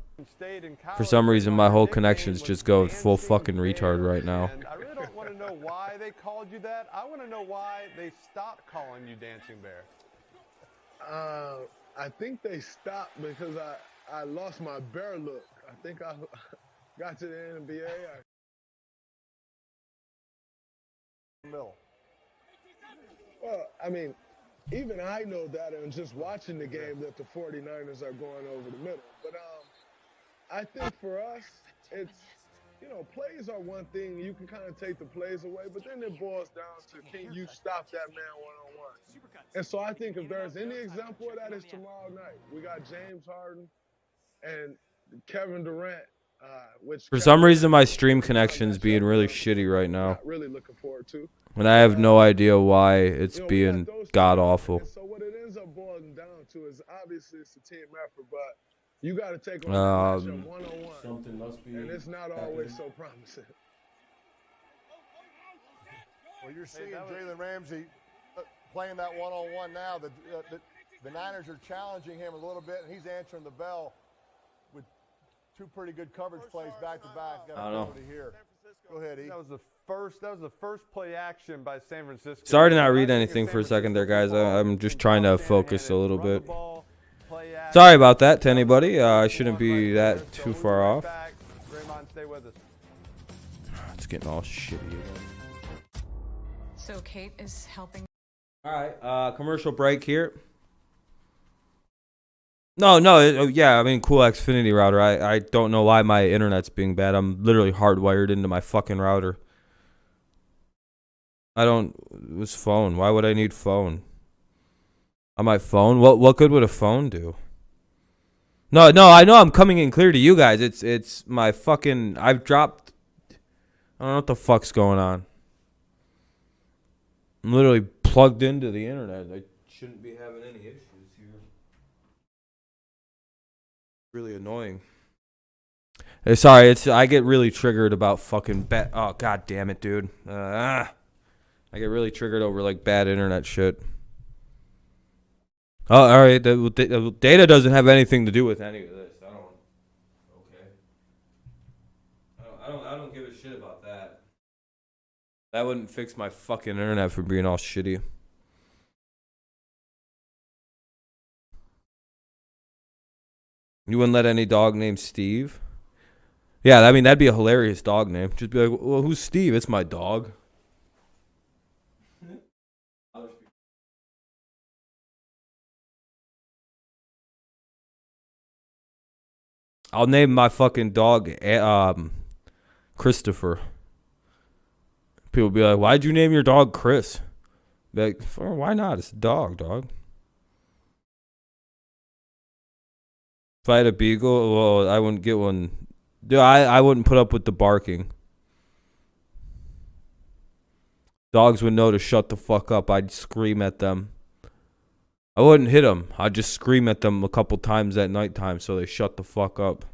some reason, my whole connections just go full fucking retard right now. to know why they called you that. I want to know why they stopped calling you Dancing Bear. I think they stopped because I lost my bear look. I think I got to the NBA. Middle. Well, I mean, even I know that, and just watching the game, that the 49ers are going over the middle. But I think for us, it's, plays are one thing. You can kind of take the plays away, but then it boils down to, can you stop that man one-on-one? And so I think if there's any example of that, it's tomorrow night. We got James Harden and Kevin Durant, which For some reason, my stream connection's being really shitty right now. not really looking forward to. And I have no idea why it's being god-awful. So what it ends up boiling down to is obviously it's a team effort, but you got to take on that matchup one-on-one. Something must be. And it's not always so promising. Well, you're seeing Jalen Ramsey playing that one-on-one now. The Niners are challenging him a little bit, and he's answering the bell with two pretty good coverage plays back-to-back. Got I don't know. Here. Go ahead, E. That was the first play action by San Francisco. Sorry to not read anything for a second there, guys. I'm just trying to focus a little bit. Sorry about that to anybody. I shouldn't be that too far off. It's getting all shitty again. So Kate is helping. All right, commercial break here. No, yeah, I mean, cool Xfinity router. I don't know why my internet's being bad. I'm literally hardwired into my fucking router. It was phone. Why would I need phone? On my phone? What good would a phone do? No, I know I'm coming in clear to you guys. It's my fucking, I've dropped, I don't know what the fuck's going on. I'm literally plugged into the internet. I shouldn't be having any issues here. Really annoying. Hey, sorry, I get really triggered about fucking oh god damn it, dude. I get really triggered over like bad internet shit. Oh, all right. The data doesn't have anything to do with any of this. I don't give a shit about that. That wouldn't fix my fucking internet for being all shitty. You wouldn't let any dog named Steve? Yeah, I mean, that'd be a hilarious dog name. Just be like, well, who's Steve? It's my dog. I'll name my fucking dog Christopher. People be like, why'd you name your dog Chris? Be like, why not? It's a dog. If I had a beagle, well, I wouldn't get one. Dude, I wouldn't put up with the barking. Dogs would know to shut the fuck up. I'd scream at them. I wouldn't hit them. I'd just scream at them a couple times at nighttime so they shut the fuck up.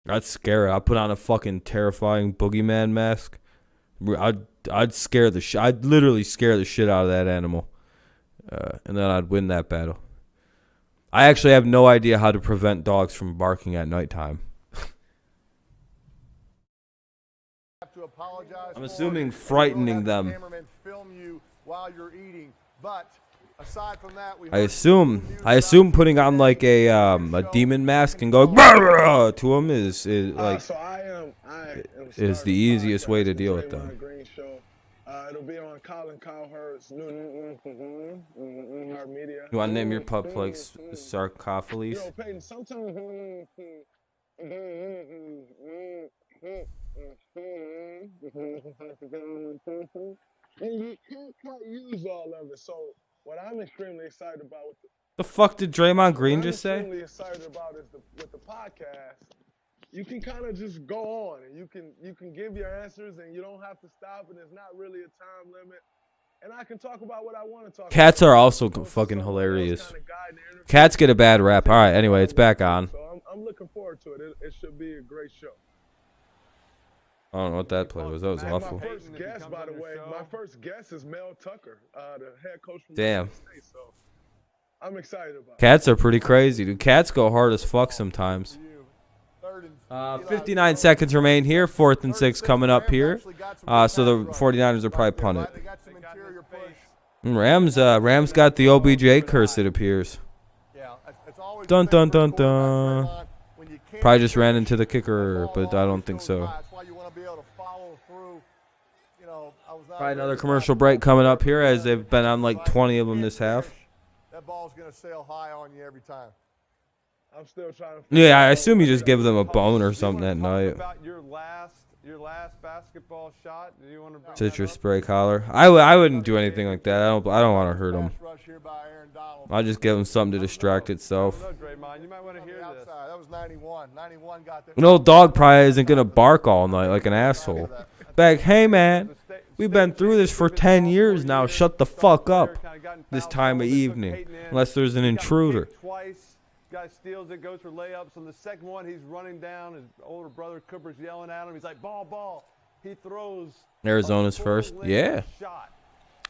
I'd scare it. I'd put on a fucking terrifying boogeyman mask. I'd scare the shit. I'd literally scare the shit out of that animal. And then I'd win that battle. I actually have no idea how to prevent dogs from barking at nighttime. I'm assuming frightening them. Film you while you're eating, but aside from that, I assume putting on like a demon mask and going to them is like is the easiest way to deal with them. It'll be on Colin Cowherd's new media. You want to name your pup like Sarcophagus? Peyton, sometimes and you can't quite use all of it. So what I'm extremely excited about the fuck did Draymond Green just say? What I'm extremely excited about is with the podcast, you can kind of just go on and you can give your answers and you don't have to stop and there's not really a time limit. And I can talk about what I want to talk about. Cats are also fucking hilarious. Cats get a bad rap. All right, anyway, it's back on. So I'm looking forward to it. It should be a great show. I don't know what that play was. That was awful. My first guest, by the way, is Mel Tucker, the head coach from Damn. State. So I'm excited about it. Cats are pretty crazy, dude. Cats go hard as fuck sometimes. and 59 seconds remain here. 4th and 6 coming up here. So the 49ers will probably punt it. They got some interior push. Rams got the OBJ curse, it appears. Yeah, it's always Dun, the thing dun, for dun, quarterbacks, dun. Draymond, when you can't Probably just ran finish, into the the kicker, ball but I always don't think goes so. by. That's why you want to be able to follow through. You know, I was out Probably there another this commercial last break night. coming up here, as they've been on like 20 of them You this can't half. finish, that ball's going to sail high on you every time. I'm still trying to. Yeah, I assume you just give them a bone or something that night. About your last basketball shot. Do you want to bring Citrus that up? spray collar. I wouldn't do anything like that. I don't want to hurt them. Pass rush here by Aaron Donald. I'll just give them something to distract itself. No, Draymond, you might want to hear this. Outside. That was 91. 91 got that. An old dog probably isn't gonna bark all night like an asshole. Like, hey man, we've been through this for 10 years now. Shut the fuck up this time of evening, unless there's an intruder. Twice, guy steals it, goes for layups. On the second one, he's running down. His older brother Cooper's yelling at him. He's like, "Ball, ball!" He throws. Arizona's first, yeah. Shot.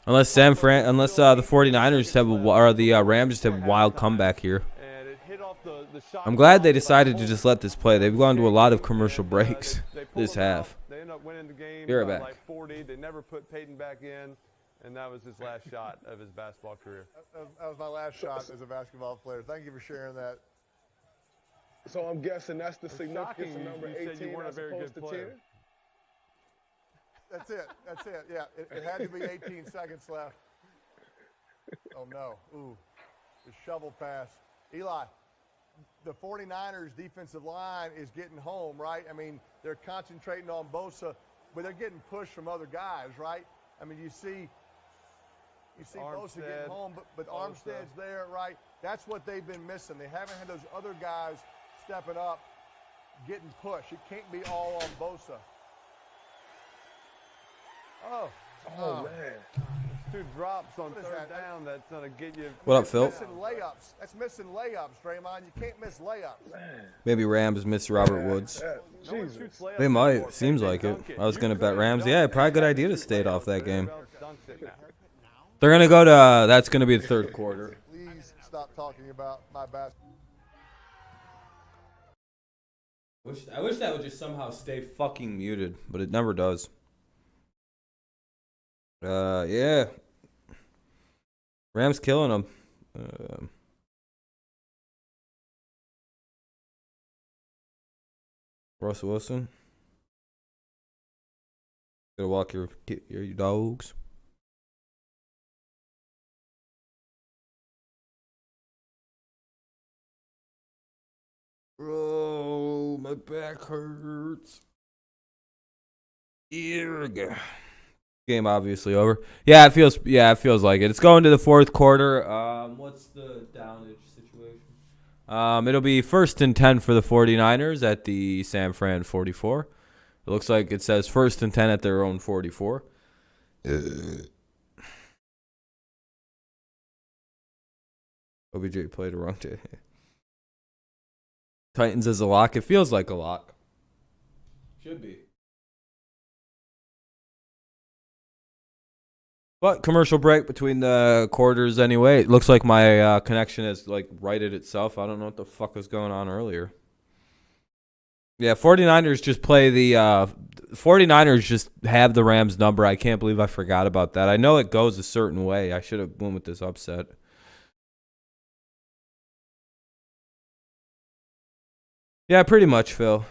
Unless the 49ers have or the Rams just have a wild comeback here. And it hit off the shot. I'm glad they decided to just let this play. They've gone to a lot of commercial breaks They pulled this him out. half. They ended up winning the game. Be right by back. Like 40. They never put Peyton back in, and that was his last shot of his basketball career. That was my last shot as a basketball player. Thank you for sharing that. So I'm guessing that's the It's significance shocking of number you said you 18 weren't a as very opposed good to player. 10. That's it. That's it. Yeah, it had to be 18 seconds left. Oh, no. Ooh, the shovel pass. Eli, the 49ers defensive line is getting home, right? I mean, they're concentrating on Bosa, but they're getting pushed from other guys, right? I mean, you see Bosa getting home, but Armstead's there, right? That's what they've been missing. They haven't had those other guys stepping up, getting pushed. It can't be all on Bosa. Oh, man. Two drops on third down. That's gonna get you. What up, Phil? Missing layups. That's missing layups, Draymond. You can't miss layups. Maybe Rams miss Robert Woods. No one shoots layups They might. anymore. Seems They like it. dunk I was gonna You bet could've Rams. dunked Yeah, it. probably a good They idea to shoot stay off that layups. game. Dunks it now. They're gonna go to. That's gonna be the third quarter. Please stop talking about my basketball. I wish that would just somehow stay fucking muted, but it never does. Yeah. Rams killing them. Russell Wilson. Gotta walk your dogs. Oh, my back hurts. Here we go. Game obviously over. Yeah, it feels like it. It's going to the fourth quarter. What's the downage situation? It'll be 1st and 10 for the 49ers at the San Fran 44. It looks like it says 1st and 10 at their own 44. OBJ played a wrong day. Titans as a lock. It feels like a lock. Should be. But commercial break between the quarters anyway. It looks like my connection has like righted itself. I don't know what the fuck was going on earlier. Yeah, 49ers just play the 49ers just have the Rams number. I can't believe I forgot about that. I know it goes a certain way. I should have went with this upset. Yeah, pretty much, Phil.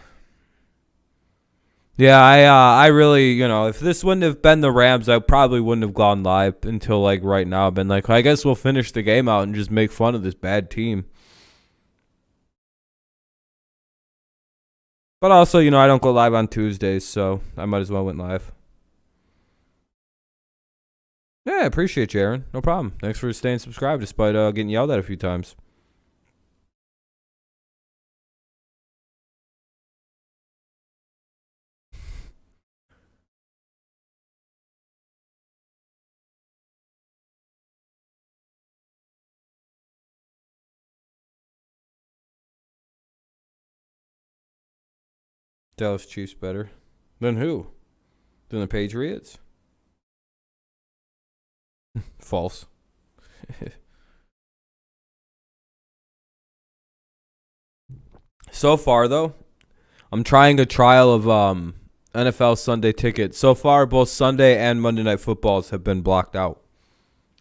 Yeah, I really, if this wouldn't have been the Rams, I probably wouldn't have gone live until, like, right now. I've been like, I guess we'll finish the game out and just make fun of this bad team. But also, I don't go live on Tuesdays, so I might as well went live. Yeah, I appreciate you, Aaron. No problem. Thanks for staying subscribed despite getting yelled at a few times. Dallas Chiefs better. Than who? Than the Patriots? False. So far, though, I'm trying a trial of NFL Sunday Ticket. So far, both Sunday and Monday Night Footballs have been blocked out.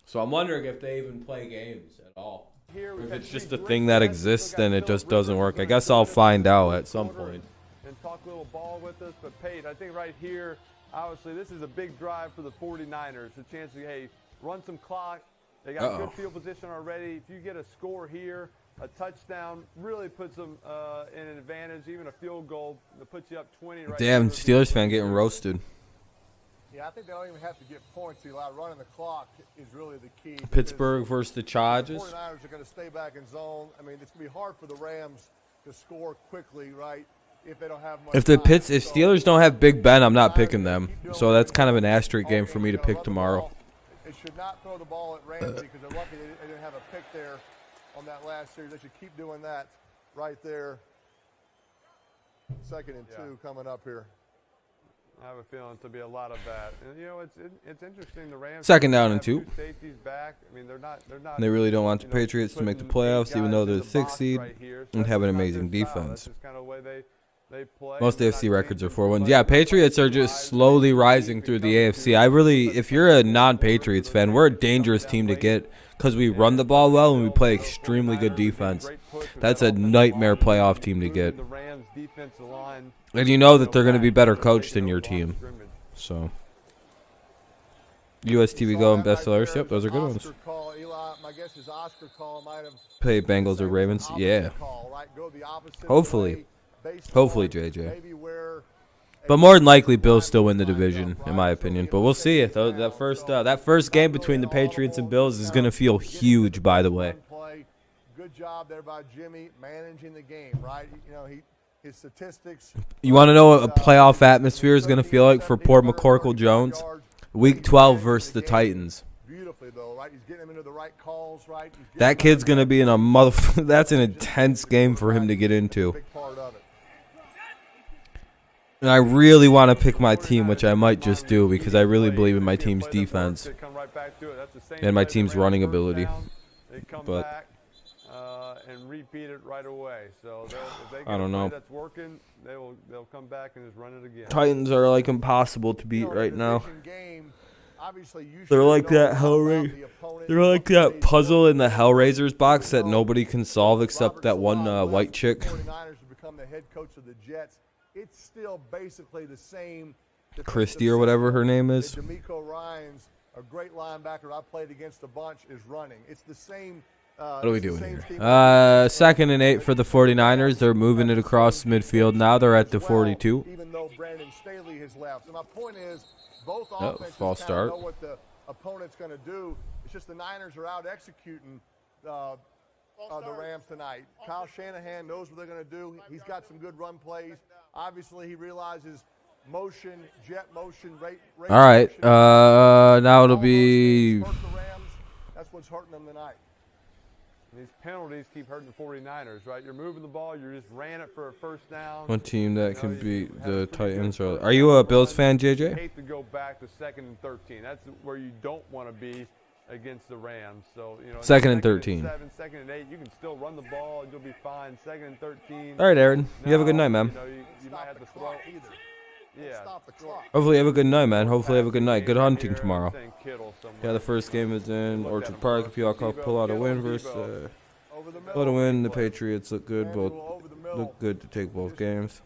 So I'm wondering if they even play games at all. Or if it's just a thing that exists and it just doesn't work. I guess I'll find out at some point. And talk a little ball with us. But, Pate, I think right here, obviously, this is a big drive for the 49ers. A chance to, hey, run some clock. They got good field position already. If you get a score here, a touchdown really puts them in an advantage. Even a field goal that puts you up 20 right Damn, here. Steelers fan getting roasted. Yeah, I think they don't even have to get points. Eli, running the clock is really the key. Pittsburgh versus the Chargers. The 49ers are going to stay back in zone. I mean, it's going to be hard for the Rams to score quickly, right, if they don't have much If the time. if Steelers don't have Big Ben, I'm not picking them. So that's kind of an asterisk game for me to pick tomorrow. They should not throw the ball at Ramsey because they're lucky they didn't have a pick there on that last series. They should keep doing that right there. 2nd and 2 coming up here. I have a feeling to be a lot of that. And, you know, it's interesting. The Rams 2nd down and 2. Safeties back. I mean, they're not. They really don't want the Patriots to make the playoffs, even though they're the 6th seed and have an amazing defense. That's kind of the way they play. Most AFC records are 4-1. Yeah, Patriots are just slowly rising through the AFC. If you're a non-Patriots fan, we're a dangerous team to get because we run the ball well and we play extremely good defense. That's a nightmare playoff team to get. And you know that they're going to be better coached than your team. So, USTV Go and best sellers. Yep, those are good ones. Play Bengals or Ravens. Yeah. Hopefully, JJ. But more than likely, Bills still win the division, in my opinion. But we'll see. That first game between the Patriots and Bills is going to feel huge, by the way. Good job there by Jimmy managing the game, right? You know, his statistics. You want to know what a playoff atmosphere is going to feel like for poor McCorkle Jones? Week 12 versus the Titans. Beautifully though, right? He's getting him into the right calls, right? That kid's going to be in a that's an intense game for him to get into. And I really want to pick my team, which I might just do because I really believe in my team's defense and my team's running ability. But and repeat it right away. So if they get I don't know. That's working, they'll come back and just run it again. Titans are like impossible to beat right now. They're like that They're like that puzzle in the Hellraisers box that nobody can solve except that one white chick. 49ers to become the head coach of the Jets. It's still basically the same. Christie or whatever her name is. D'Amico Ryans, a great linebacker I played against a bunch, is running. It's the same. What are we doing here? 2nd and 8 for the 49ers. They're moving it across midfield now. They're at the 42. Even though Brandon Staley has left. So my point is, both offenses false start. know what the opponent's going to do. It's just the Niners are out executing the Rams tonight. Kyle Shanahan knows what they're going to do. He's got some good run plays. Obviously, he realizes motion, jet motion, rate all right. motion. Now it'll be. Hurt the Rams. That's what's hurting them tonight. These penalties keep hurting the 49ers, right? You're moving the ball. You just ran it for a first down. One team that can beat the Titans. Are you a Bills fan, JJ? I hate to go back to 2nd and 13. That's where you don't want to be against the Rams. So, you know, 2nd and 13. 2nd and 8, you can still run the ball and you'll be fine. 2nd and 13. All right, Aaron. You have a good night, man. You know, you might have to throw either. Yeah. Hopefully, you have a good night, man. Hopefully, you have a good night. Good hunting tomorrow. Yeah, the first game is in Orchard Park. If you all pull out a win versus pull out a win, the Patriots look good. Look good to take both games.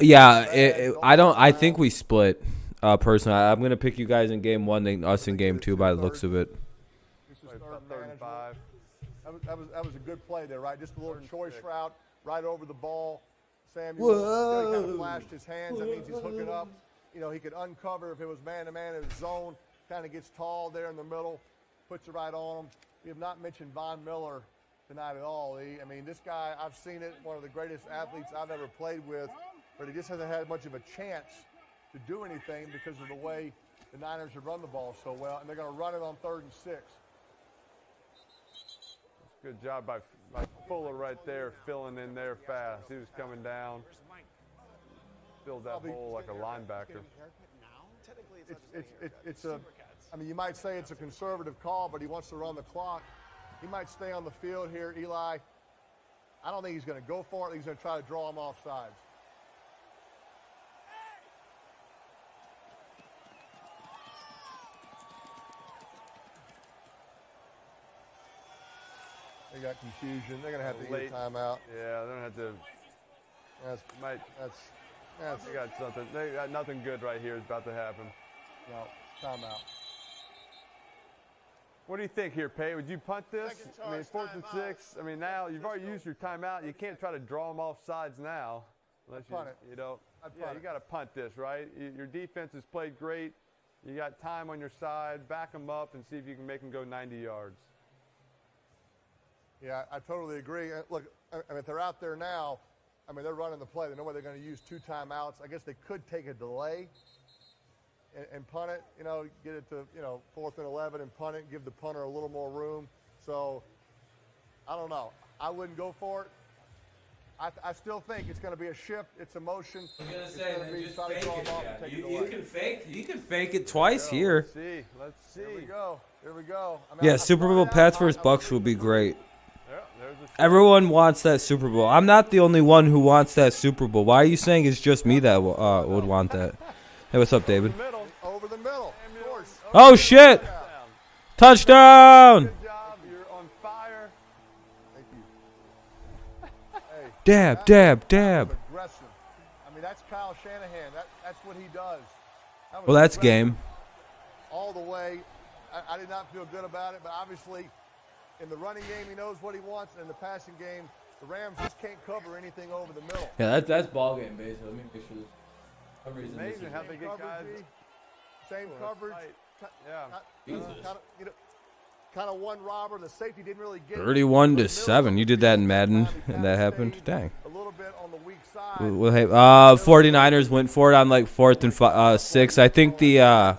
Yeah, I think we split. Personally, I'm gonna pick you guys in game 1, then us in game 2 by the looks of it. That was a good play there, right? Just a little choice route right over the ball. Samuel kind of flashed his hands. That means he's hooking up. You know, he could uncover if it was man-to-man in his zone. Kind of gets tall there in the middle, puts it right on him. We have not mentioned Von Miller tonight at all, Lee. I mean, this guy, I've seen it, one of the greatest athletes I've ever played with, but he just hasn't had much of a chance to do anything because of the way the Niners have run the ball so well, and they're going to run it on 3rd and 6. Good job by Fuller right there, filling in there fast. He was coming down, filled that hole like a linebacker. I mean, you might say it's a conservative call, but he wants to run the clock. He might stay on the field here, Eli, I don't think he's going to go for it. He's going to try to draw him off sides. They got confusion. They're going to have to get a timeout. Yeah, they're going to have to. They got something. They got nothing good right here is about to happen. No, timeout. What do you think here, Pay? Would you punt this? I mean, 4th and 6. I mean, now you've already used your timeout. You can't try to draw them off sides now. Unless you don't. Yeah, you got to punt this, right? Your defense has played great. You got time on your side. Back them up and see if you can make them go 90 yards. Yeah, I totally agree. Look, I mean, if they're out there now, I mean, they're running the play. They know where they're going to use 2 timeouts. I guess they could take a delay and punt it, get it to, 4th and 11 and punt it, give the punter a little more room. So, I don't know. I wouldn't go for it. I still think it's going to be a shift. It's a motion. I was going to say, just fake it. You can fake it twice here. Let's see. Here we go. I mean, Yeah, Super Bowl Pats versus Bucks would be great. Everyone wants that Super Bowl. I'm not the only one who wants that Super Bowl. Why are you saying it's just me that would want that? Hey, what's up, David? Over the middle, of course. Oh, shit! Touchdown! Good job. You're on fire. Thank you. Hey, dab. Aggressive. I mean, that's Kyle Shanahan. That's what he does. Well, that's game. All the way. I did not feel good about it, but obviously in the running game he knows what he wants, and in the passing game the Rams just can't cover anything over the middle. Yeah, that's ball game basically. Let me make sure this. It's amazing how they get guys. Same coverage. Yeah. Kind of one robber. The safety didn't really get 31-7. You did that in Madden, and that happened. Dang. A little bit on the weak side. Well, hey, 49ers went for it on like 4th and 6. I think the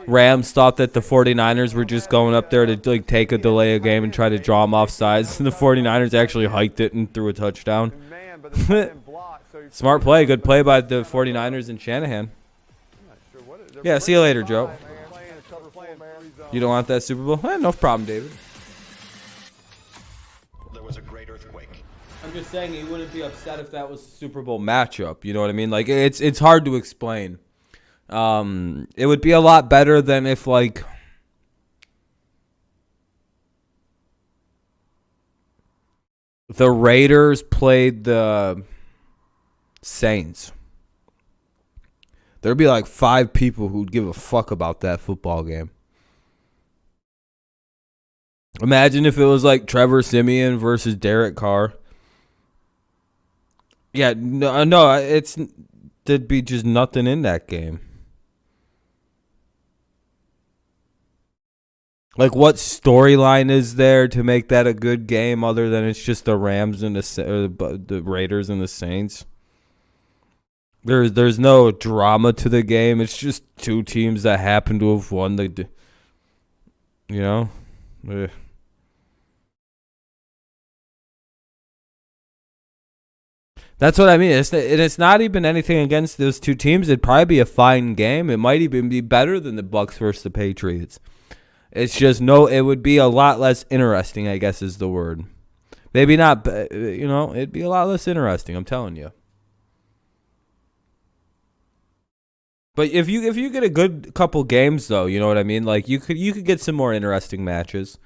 Rams thought that the 49ers were just going up there to like take a delay a game and try to draw them off sides. And the 49ers actually hiked it and threw a touchdown. Smart play. Good play by the 49ers and Shanahan. Yeah, see you later, Joe. You don't want that Super Bowl? No problem, David. There was a great earthquake. I'm just saying he wouldn't be upset if that was a Super Bowl matchup. You know what I mean? Like it's hard to explain. It would be a lot better than if like the Raiders played the Saints. There'd be like 5 people who'd give a fuck about that football game. Imagine if it was like Trevor Siemian versus Derek Carr. Yeah, no, there'd be just nothing in that game. Like, what storyline is there to make that a good game other than it's just the Rams and the Raiders and the Saints? There's no drama to the game. It's just 2 teams that happen to have won the, That's what I mean. It's not even anything against those 2 teams. It'd probably be a fine game. It might even be better than the Bucks versus the Patriots. It's just it would be a lot less interesting, I guess is the word. Maybe not, it'd be a lot less interesting, I'm telling you. But if you get a good couple games though, you know what I mean? Like you could get some more interesting matches.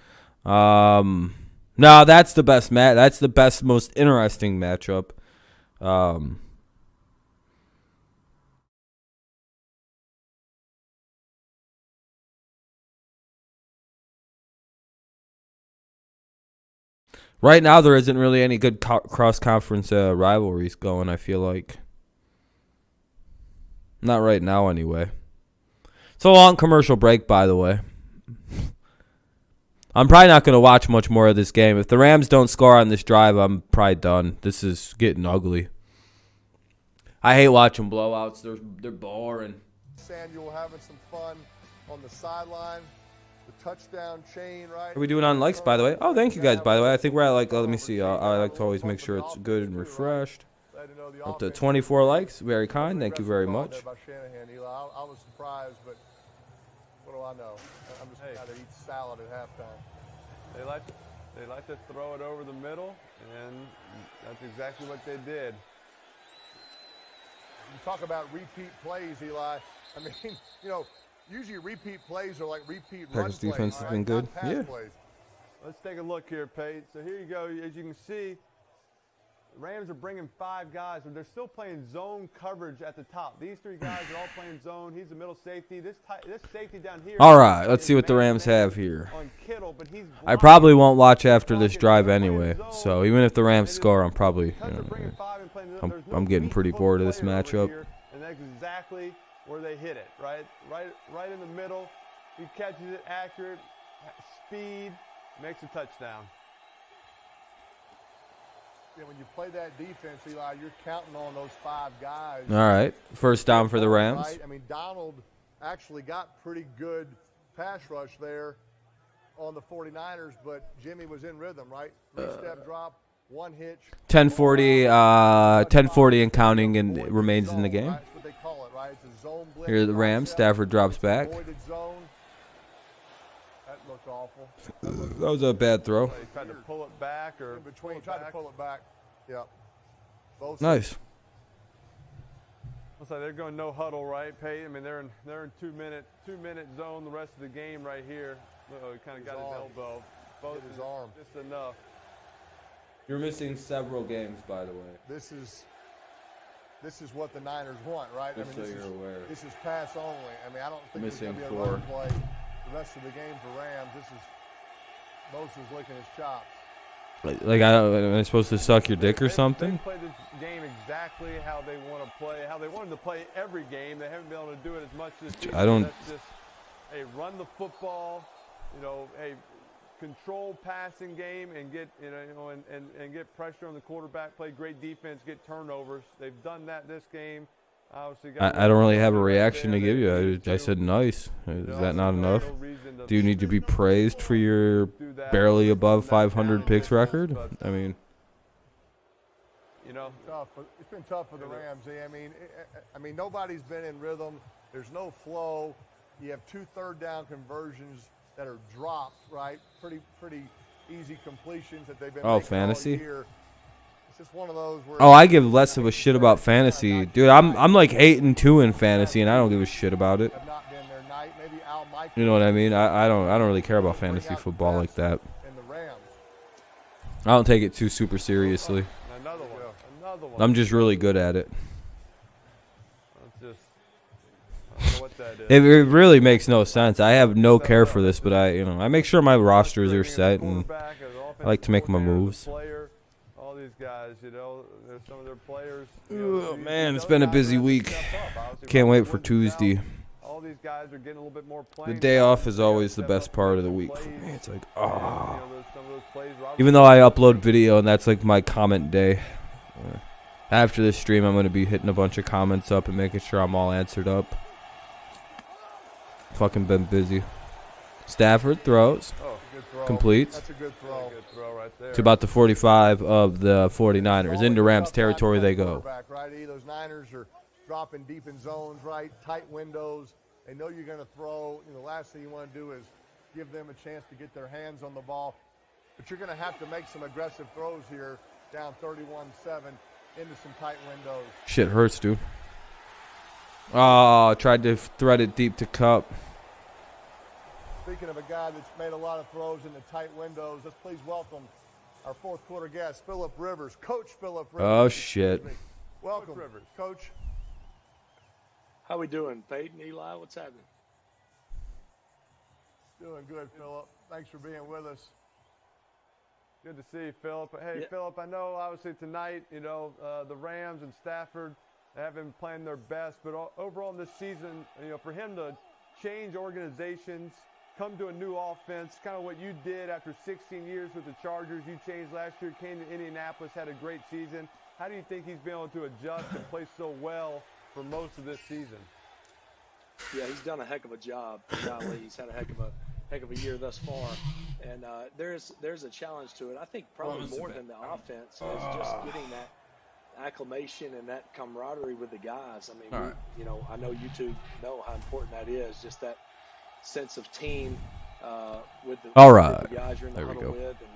No, that's the best that's the best, most interesting matchup. Right now, there isn't really any good cross-conference rivalries going, I feel like. Not right now, anyway. It's a long commercial break, by the way. I'm probably not going to watch much more of this game. If the Rams don't score on this drive, I'm probably done. This is getting ugly. I hate watching blowouts. They're boring. Samuel having some fun on the sideline. The touchdown chain, right? Are we doing on likes, by the way? Oh, thank you guys, by the way. I think we're at like, let me see. I like to always make sure it's good and refreshed. Up to 24 likes. Very kind. Thank you very much. I was surprised, but what do I know? I'm just going to eat salad at halftime. They like They like to throw it over the middle, and that's exactly what they did. You talk about repeat plays, Eli. I mean, you know, usually repeat plays are like repeat run Packers plays. defense has been good. Not pass Yeah. plays. Let's take a look here, Pate. So here you go. As you can see, the Rams are bringing 5 guys, but they're still playing zone coverage at the top. These 3 guys are all playing zone. He's the middle safety. This safety down here. All right, let's see what the Rams have here. On Kittle, but he's I probably won't watch after this drive anyway. So even if the Rams score, I'm probably, I'm getting pretty bored of this matchup. And that's exactly where they hit it, right in the middle. He catches it accurate, speed, makes a touchdown. Yeah, when you play that defense, Eli, you're counting on those 5 guys. All right, first down for the Rams. Right? I mean, Donald actually got pretty good pass rush there on the 49ers, but Jimmy was in rhythm, right? 3-step drop, 1 hitch. 10:40 and counting, and it remains in the game. That's what they call it, right? It's a zone blitz. Here are the Rams. Stafford drops back. Avoided zone. That looked awful. That was a bad throw. He tried to pull it back, or in between, tried to pull it back. Yep. Both Nice. Looks like they're going no huddle, right, Pate? I mean, they're in 2-minute zone the rest of the game right here. Oh, he kind of got his elbow. Both his arm. Just enough. You're missing several games, by the way. This is what the Niners want, right? Just so you're aware. This is pass only. I mean, I don't think Missing there's going to be a run play the rest of the game for Rams. This is Bosa's licking his chops. Like am I supposed to suck your dick or something? They play this game exactly how they want to play, how they wanted to play every game. They haven't been able to do it as much this season. I don't. That's just a run the football, a controlled passing game, and get and get pressure on the quarterback. Play great defense, get turnovers. They've done that this game. I don't really have a reaction to give you. I said nice. Is that not enough? Do you need to be praised for your barely above 500 picks record? I mean, tough. It's been tough for the Rams. I mean, nobody's been in rhythm. There's no flow. You have 2 third-down conversions that are dropped, right? Pretty easy completions that they've been making fantasy. all year. It's just one of those where I give less of a shit about fantasy, dude. I'm like 8-2 in fantasy, and I don't give a shit about it. You know what I mean? I don't really care about fantasy football like that. I don't take it too super seriously. Another one. I'm just really good at it. I don't know what that is. It really makes no sense. I have no care for this, but I make sure my rosters are set, and I like to make my moves. All these guys, there's some of their players. Oh, man, it's been a busy week. Can't wait for Tuesday. All these guys are getting a little bit more playing. The day off is always the best part of the week for me. It's like, even though I upload video and that's like my comment day. After this stream, I'm going to be hitting a bunch of comments up and making sure I'm all answered up. Fucking been busy. Stafford throws. Completes. That's a good throw. Right there. To about the 45 of the 49ers. Into Rams territory they go. Right? Those Niners are dropping deep in zones, right? Tight windows. They know you're going to throw. The last thing you want to do is give them a chance to get their hands on the ball. But you're going to have to make some aggressive throws here, down 31-7, into some tight windows. Shit hurts, dude. Oh, tried to thread it deep to Cup. Speaking of a guy that's made a lot of throws into tight windows, let's please welcome our fourth quarter guest, Philip Rivers, Coach Philip Rivers. Oh, shit. Welcome, Rivers. Coach. How we doing, Peyton, Eli? What's happening? Doing good, Philip. Thanks for being with us. Good to see you, Philip. Hey, Philip, I know obviously tonight, the Rams and Stafford haven't been playing their best, but overall in this season, for him to change organizations, come to a new offense, kind of what you did after 16 years with the Chargers. You changed last year, came to Indianapolis, had a great season. How do you think he's been able to adjust and play so well for most of this season? Yeah, he's done a heck of a job. Golly, he's had a heck of a year thus far, and there's a challenge to it. I think probably more than the offense is just getting that acclimation and that camaraderie with the guys. I mean, I know you two know how important that is. Just that sense of team with the guys you're in the huddle with, and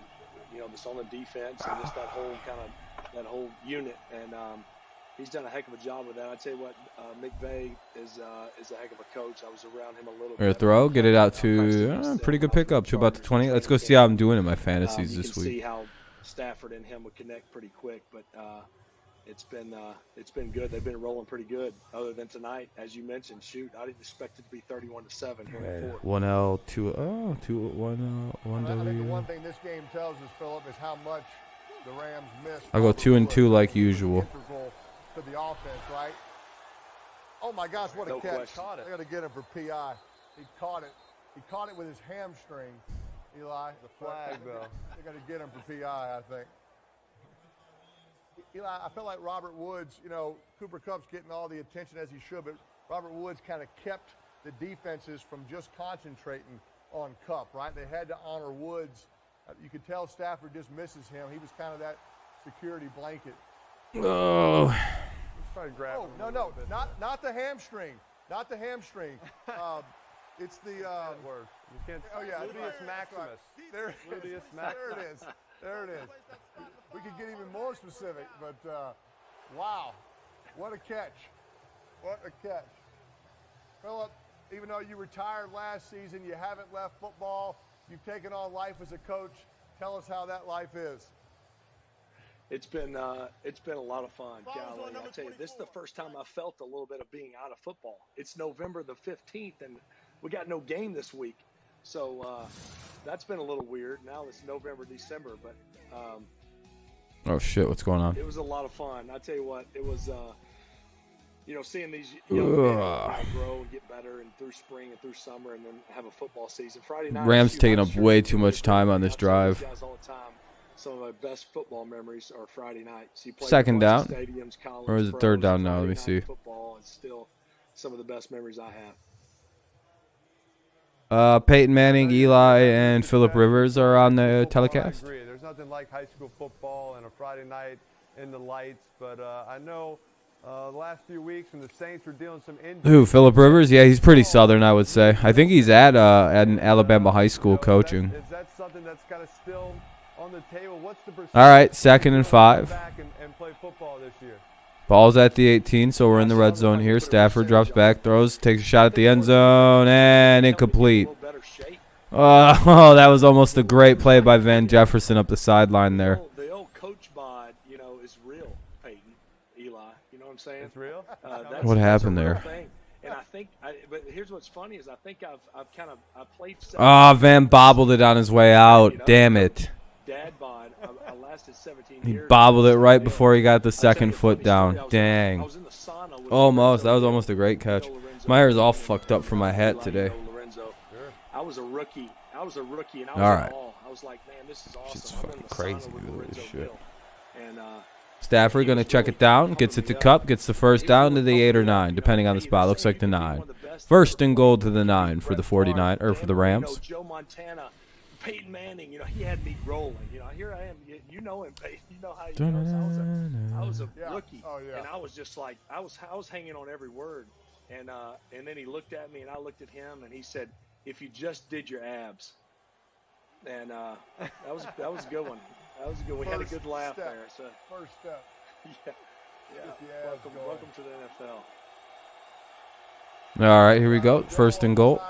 that's on the defense and just that whole unit. And he's done a heck of a job with that. I tell you what, McVay is a heck of a coach. I was around him a little bit. Throw, get it out to pretty good pickup to about the 20. Let's go see how I'm doing in my fantasies this week. See how Stafford and him would connect pretty quick, but it's been good. They've been rolling pretty good. Other than tonight, as you mentioned, I didn't expect it to be 31-7 going forward. 1L, 2-1L, 1 I think the W. one thing this game tells us, Philip, is how much the Rams missed. I'll go 2-2 like usual. To the offense, right? Oh my gosh, what a catch! They got to get him for PI. He caught it. He caught it with his hamstring. Eli, the flag though. They got to get him for PI, I think. Eli, I feel like Robert Woods. Cooper Kupp's getting all the attention as he should, but Robert Woods kind of kept the defenses from just concentrating on Kupp, right? They had to honor Woods. You could tell Stafford just misses him. He was kind of that security blanket. Oh. Let's try to grab him. No, not the hamstring. Not the hamstring. It's the word. You can't. Oh yeah, Gluteus maximus. There Gluteus maximus. There it is. We could get even more specific, but wow, what a catch! What a catch, Philip. Even though you retired last season, you haven't left football. You've taken on life as a coach. Tell us how that life is. It's been a lot of fun, golly. I tell you, this is the first time I felt a little bit of being out of football. It's November the 15th, and we got no game this week, so that's been a little weird. Now it's November, December, but oh shit, what's going on? It was a lot of fun. I tell you what, it was seeing these young men grow and get better, and through spring and through summer, and then have a football season. Friday night, Rams taking up way too much time on this drive. All the time. Some of my best football memories are Friday nights. Second down, stadiums, college, or is it third down now? Let me see. Football is still some of the best memories I have. Peyton Manning, Eli, and Phillip Rivers are on the telecast. I agree. There's nothing like high school football and a Friday night in the lights, but I know the last few weeks when the Saints were dealing some injuries. Who, Phillip Rivers? Yeah, he's pretty Southern, I would say. I think he's at an Alabama high school coaching. Is that something that's kind of still on the table? What's the percentage? All right, 2nd and 5. Back and play football this year. Ball's at the 18, so we're in the red zone here. Stafford drops back, throws, takes a shot at the end zone, and incomplete. Oh, that was almost a great play by Van Jefferson up the sideline there. The old coach bod, is real, Peyton, Eli. You know what I'm saying? It's real? What happened there? And I think, but here's what's funny is I think I've played. Van bobbled it on his way out. Damn it. Dad bod. I lasted 17 He years. bobbled it right before he got the second foot down. Dang. Almost. That was almost a great catch. My hair is all fucked up from my hat today. I was a rookie. And I was all right. I was like, man, this is awesome. Shit's fucking crazy. Look at this shit. And, Stafford going to check it down, gets it to Kupp, gets the first down to the 8 or 9, depending on the spot. Looks like the 9. First and goal to the 9 for the 49 or for the Rams. Joe Montana, Peyton Manning, he had me rolling. Here I am. You know him, Peyton. You know how he knows. I was a rookie, and I was just like I was hanging on every word. And then he looked at me, and I looked at him, and he said, "If you just did your abs," and that was a good one. That was a good one. We had a good laugh there. So. First step. Yeah. Welcome to the NFL. All right, here we go. First and goal.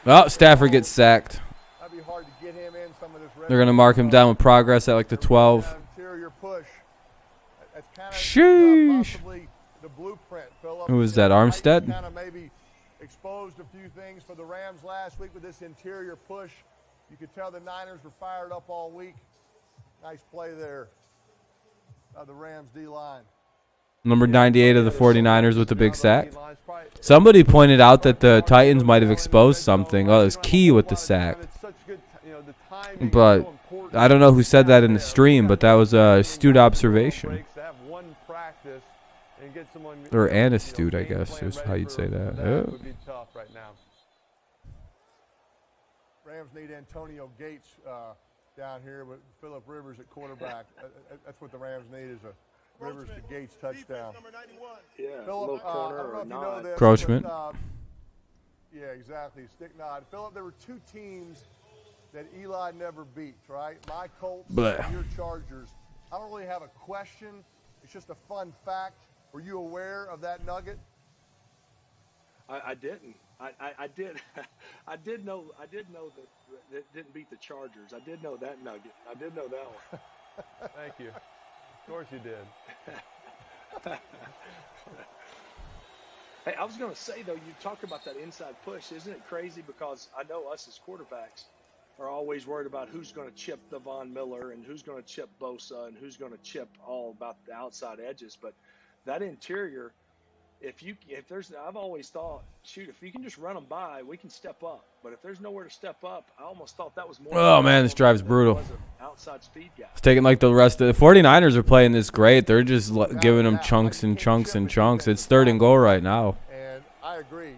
Oh, Stafford gets sacked. They're going to mark him down with progress at like the 12. Sheesh. Who is that, Armstead? Kind of maybe exposed a few things for the Rams last week with this interior push. You could tell the Niners were fired up all week. Nice play there by the Rams D-line. Number 98 of the 49ers with the big sack. Somebody pointed out that the Titans might have exposed something. Oh, it was Key with the sack. But I don't know who said that in the stream, but that was a astute observation. Or an astute, I guess, is how you'd say that. That would be tough right now. Rams need Antonio Gates down here with Phillip Rivers at quarterback. That's what the Rams need is a Rivers to Gates touchdown. Yeah, Phillip, little corner I don't know or if you know this, Encroachment. but, yeah, exactly. Stick nod. Phillip, there were two teams that Eli never beats, right? My Colts Bleh. and your Chargers. I don't really have a question. It's just a fun fact. Were you aware of that nugget? I didn't. I did. I did know that didn't beat the Chargers. I did know that nugget. I did know that one. Thank you. Of course you did. Hey, I was going to say, though, you talk about that inside push. Isn't it crazy? Because I know us as quarterbacks are always worried about who's going to chip the Von Miller and who's going to chip Bosa and who's going to chip all about the outside edges. But that interior, I've always thought, shoot, if you can just run them by, we can step up. But if there's nowhere to step up, I almost thought that was more. Oh, man, this drive's brutal. Outside speed guy. It's taking like the rest of the 49ers are playing this great. They're just giving them chunks and chunks and chunks. It's 3rd and goal right now. And I agree.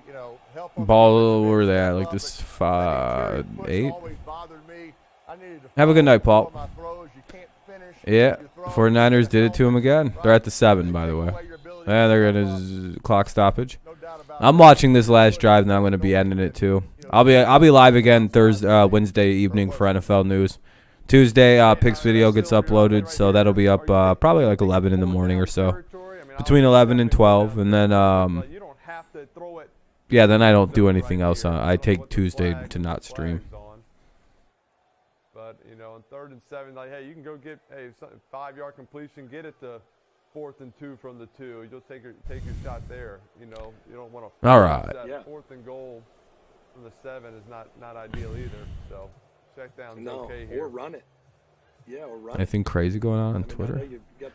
Ball, where are they at? Like this 8. Have a good night, Paul. Yeah, 49ers did it to him again. They're at the 7, by the way. Yeah, they're going to clock stoppage. I'm watching this last drive, and I'm going to be ending it too. I'll be live again Wednesday evening for NFL news. Tuesday, Picks video gets uploaded, so that'll be up probably like 11 in the morning or so, between 11 and 12, and then yeah, then I don't do anything else. I take Tuesday to not stream. But on 3rd and 7, like, hey, you can go get 5-yard completion, get it to 4th and 2 from the 2. You'll take your shot there. You don't want to. All right. 4th and goal from the 7 is not ideal either. So check down. Okay here. Or run it. Yeah, or run it. Anything crazy going on Twitter?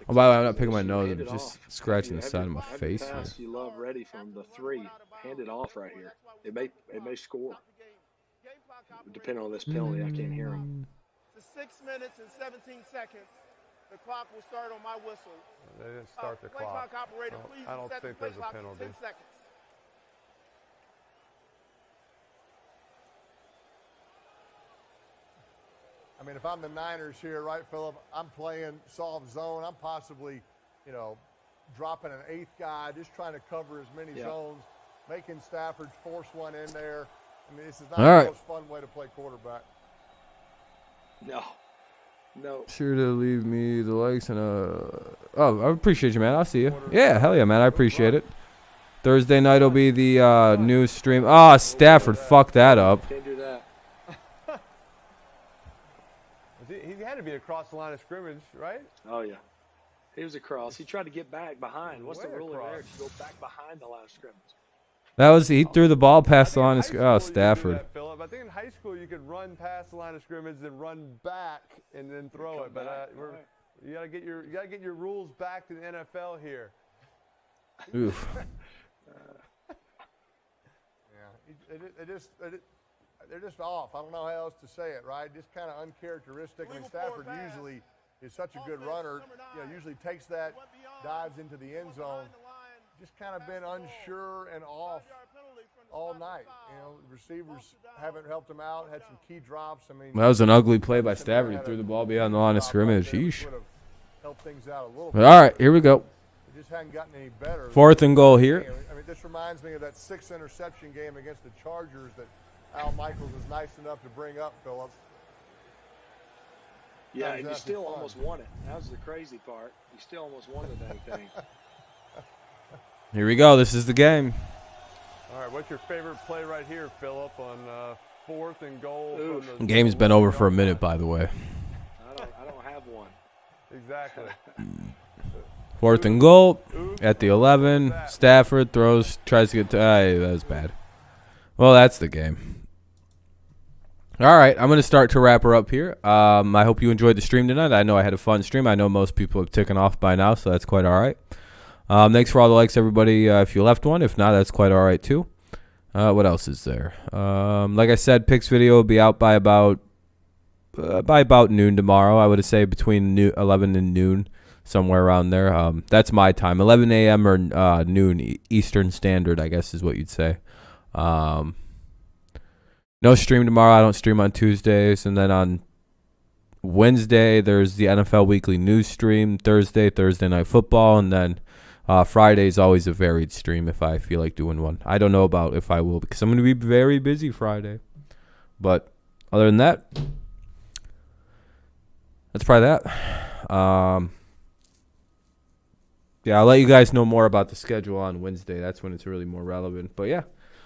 Oh, by the way, I'm not picking my nose. I'm just scratching the side of my face. Pass you love ready from the 3. Hand it off right here. It may score. Depending on this penalty, I can't hear him. It's 6 minutes and 17 seconds. The clock will start on my whistle. They didn't start the play clock. Operator, please I don't set think the play there's a clock penalty. for 10 seconds. I mean, if I'm the Niners here, right, Philip, I'm playing soft zone. I'm possibly, dropping an 8th guy, just trying to cover as many zones, making Stafford force one in there. I mean, this is not the most fun way to play quarterback. No. Sure to leave me the likes and oh, I appreciate you, man. I'll see you. Yeah, hell yeah, man. I appreciate it. Thursday night will be the new stream. Ah, Stafford fucked that up. Can't do that. He had to be across the line of scrimmage, right? Oh yeah, he was across. He tried to get back behind. What's the rule in there? To go back behind the line of scrimmage. He threw the ball past the line of scrimmage. Oh, Stafford. I think in high school you could run past the line of scrimmage, then run back and then throw it. But you gotta get your rules back to the NFL here. Oof. They're just off. I don't know how else to say it, right? Just kind of uncharacteristic. I mean, Stafford usually is such a good runner. Usually takes that, dives into the end zone. Just kind of been unsure and off all night. Receivers haven't helped him out. Had some key drops. I mean, that was an ugly play by Stafford. He threw the ball beyond the line of scrimmage. Sheesh. Helped things out a little But bit. all right, here we go. It just hadn't gotten any better. 4th and goal here. I mean, this reminds me of that 6 interception game against the Chargers that Al Michaels was nice enough to bring up, Philip. Yeah, and you still almost won it. That was the crazy part. You still almost won the dang thing. Here we go. This is the game. All right, what's your favorite play right here, Philip, on 4th and goal? The game's been over for a minute, by the way. I don't have one. Exactly. 4th and goal at the 11. Stafford tries to get to. That was bad. Well, that's the game. All right, I'm going to start to wrap her up here. I hope you enjoyed the stream tonight. I know I had a fun stream. I know most people have taken off by now, so that's quite all right. Thanks for all the likes, everybody, if you left one. If not, that's quite all right, too. What else is there? Like I said, Picks video will be out by about noon tomorrow. I would say between 11 and noon, somewhere around there. That's my time, 11 a.m. or noon Eastern Standard, I guess is what you'd say. No stream tomorrow. I don't stream on Tuesdays. And then on Wednesday, there's the NFL Weekly News stream. Thursday Night Football. And then Friday is always a varied stream if I feel like doing one. I don't know about if I will because I'm going to be very busy Friday. But other than that, that's probably that. Yeah, I'll let you guys know more about the schedule on Wednesday. That's when it's really more relevant. But yeah.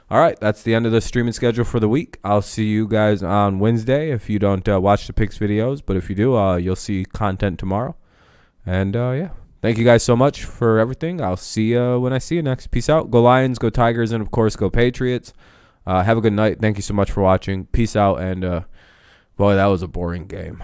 All right, that's the end of the streaming schedule for the week. I'll see you guys on Wednesday if you don't watch the picks videos. But if you do, you'll see content tomorrow. And yeah, thank you guys so much for everything. I'll see you when I see you next. Peace out. Go Lions, go Tigers, and of course, go Patriots. Have a good night. Thank you so much for watching. Peace out. And boy, that was a boring game.